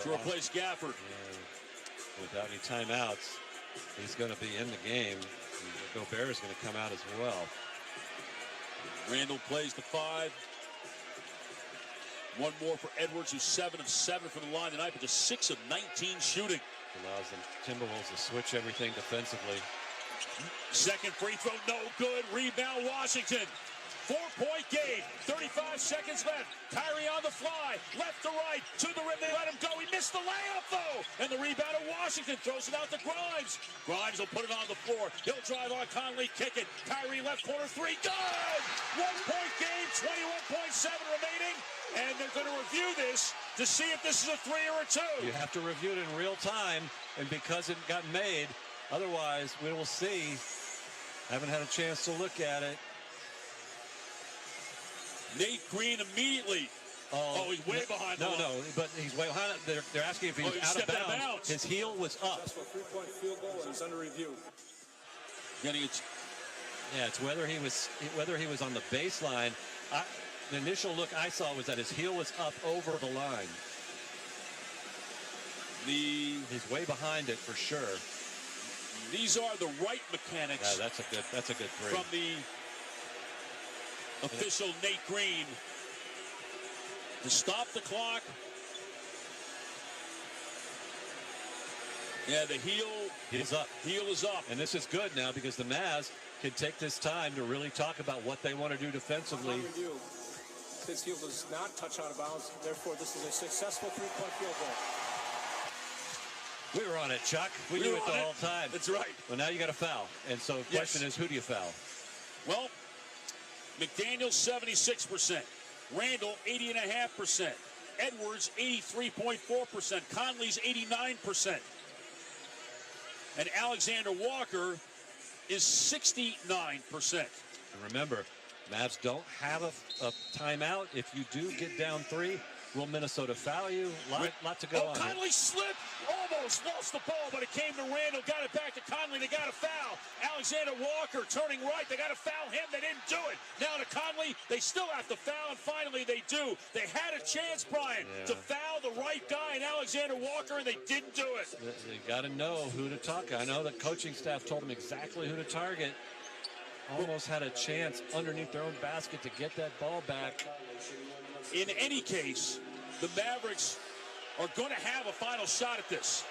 to replace Gafford. Yeah. Without any timeouts, he's going to be in the game. Gobert is going to come out as well. Randall plays the 5. One more for Edwards, who's 7 of 7 from the line tonight, but just 6 of 19 shooting. Allows the Timberwolves to switch everything defensively. Second free throw, no good. Rebound, Washington. 4-point game, 35 seconds left. Kyrie on the fly, left to right, to the rim, they let him go. He missed the layup, though. And the rebound of Washington throws it out to Grimes. Grimes will put it on the floor. He'll drive on Conley, kick it. Kyrie left corner, 3, good! 1-point game, 21.7 remaining. And they're going to review this to see if this is a 3 or a 2. You have to review it in real time, and because it got made, otherwise we will see. Haven't had a chance to look at it. Nate Green immediately. Oh, he's way behind. No, but he's way behind. They're asking if he was out of bounds. His heel was up. That's a 3-point field goal and it's under review. Getting it. Yeah, it's whether he was on the baseline. the initial look I saw was that his heel was up over the line. He's way behind it for sure. These are the right mechanics. Yeah, that's a good three. From the official Nate Green to stop the clock. Yeah, the heel is up. Heel is up. And this is good now because the Mavs can take this time to really talk about what they want to do defensively. His heel does not touch out of bounds. Therefore, this is a successful three-point field goal. We were on it, Chuck. We knew it the whole time. That's right. Well, now you got to foul. And so the question is, who do you foul? Well, McDaniel, 76%. Randall, 80.5%. Edwards, 83.4%. Conley's 89%. And Alexander Walker is 69%. And remember, Mavs don't have a timeout. If you do get down 3, will Minnesota foul you? Lot to go on. Conley slipped, almost lost the ball, but it came to Randall, got it back to Conley. They got a foul. Alexander Walker turning right. They got to foul him. They didn't do it. Now to Conley, they still have to foul, and finally they do. They had a chance, Brian, to foul the right guy and Alexander Walker, and they didn't do it. They got to know who to target. I know the coaching staff told them exactly who to target. Almost had a chance underneath their own basket to get that ball back. In any case, the Mavericks are going to have a final shot at this.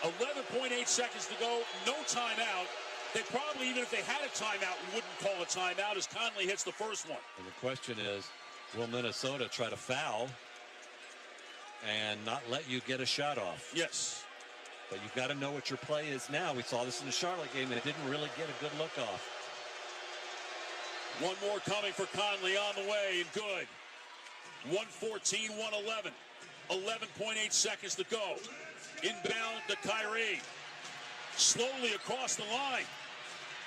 11.8 seconds to go, no timeout. They probably, even if they had a timeout, wouldn't call a timeout as Conley hits the first one. And the question is, will Minnesota try to foul and not let you get a shot off? Yes. But you've got to know what your play is now. We saw this in the Charlotte game, and it didn't really get a good look off. One more coming for Conley on the way, and good. 114, 111. 11.8 seconds to go. Inbound to Kyrie. Slowly across the line.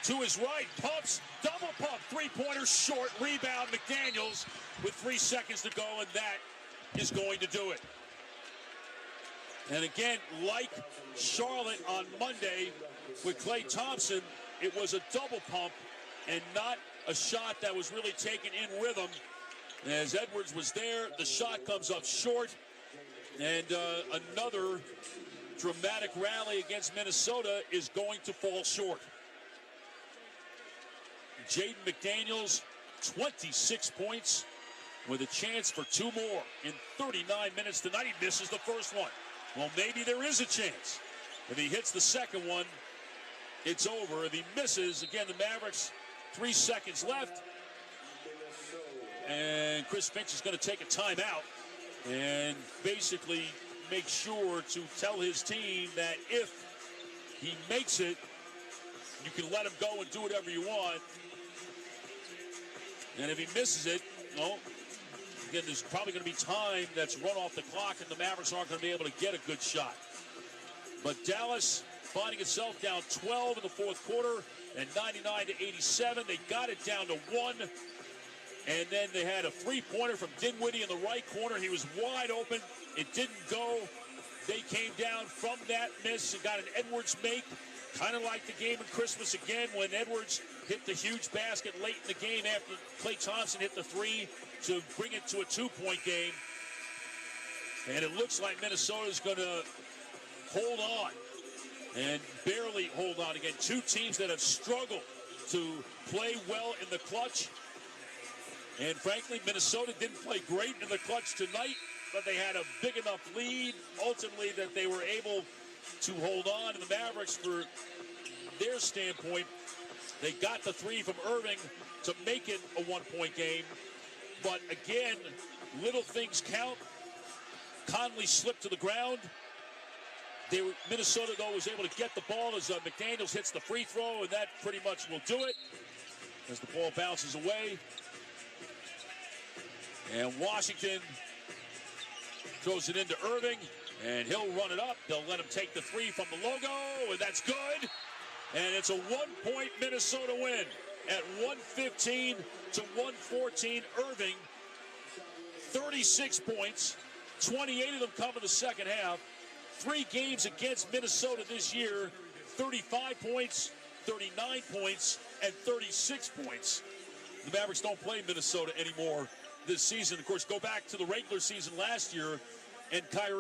To his right, pumps, double pump, three-pointer short, rebound, McDaniels with 3 seconds to go, and that is going to do it. And again, like Charlotte on Monday with Klay Thompson, it was a double pump and not a shot that was really taken in rhythm. As Edwards was there, the shot comes up short, and another dramatic rally against Minnesota is going to fall short. Jaden McDaniels, 26 points with a chance for 2 more in 39 minutes tonight. He misses the first one. Well, maybe there is a chance. If he hits the second one, it's over. If he misses, again, the Mavericks, 3 seconds left. And Chris Finch is going to take a timeout and basically make sure to tell his team that if he makes it, you can let him go and do whatever you want. And if he misses it, well, again, there's probably going to be time that's run off the clock, and the Mavericks aren't going to be able to get a good shot. But Dallas finding itself down 12 in the fourth quarter and 99-87. They got it down to 1. And then they had a three-pointer from Dinwiddie in the right corner. He was wide open. It didn't go. They came down from that miss and got an Edwards make. Kind of like the game of Christmas again when Edwards hit the huge basket late in the game after Klay Thompson hit the 3 to bring it to a 2-point game. And it looks like Minnesota's going to hold on and barely hold on again. 2 teams that have struggled to play well in the clutch. And frankly, Minnesota didn't play great in the clutch tonight, but they had a big enough lead, ultimately, that they were able to hold on. And the Mavericks, for their standpoint, they got the 3 from Irving to make it a 1-point game. But again, little things count. Conley slipped to the ground. Minnesota, though, was able to get the ball as McDaniels hits the free throw, and that pretty much will do it as the ball bounces away. And Washington throws it into Irving, and he'll run it up. They'll let him take the 3 from the logo, and that's good. And it's a 1-point Minnesota win at 115 to 114. Irving, 36 points, 28 of them come in the second half. 3 games against Minnesota this year, 35 points, 39 points, and 36 points. The Mavericks don't play Minnesota anymore this season. Of course, go back to the regular season last year, and Kyrie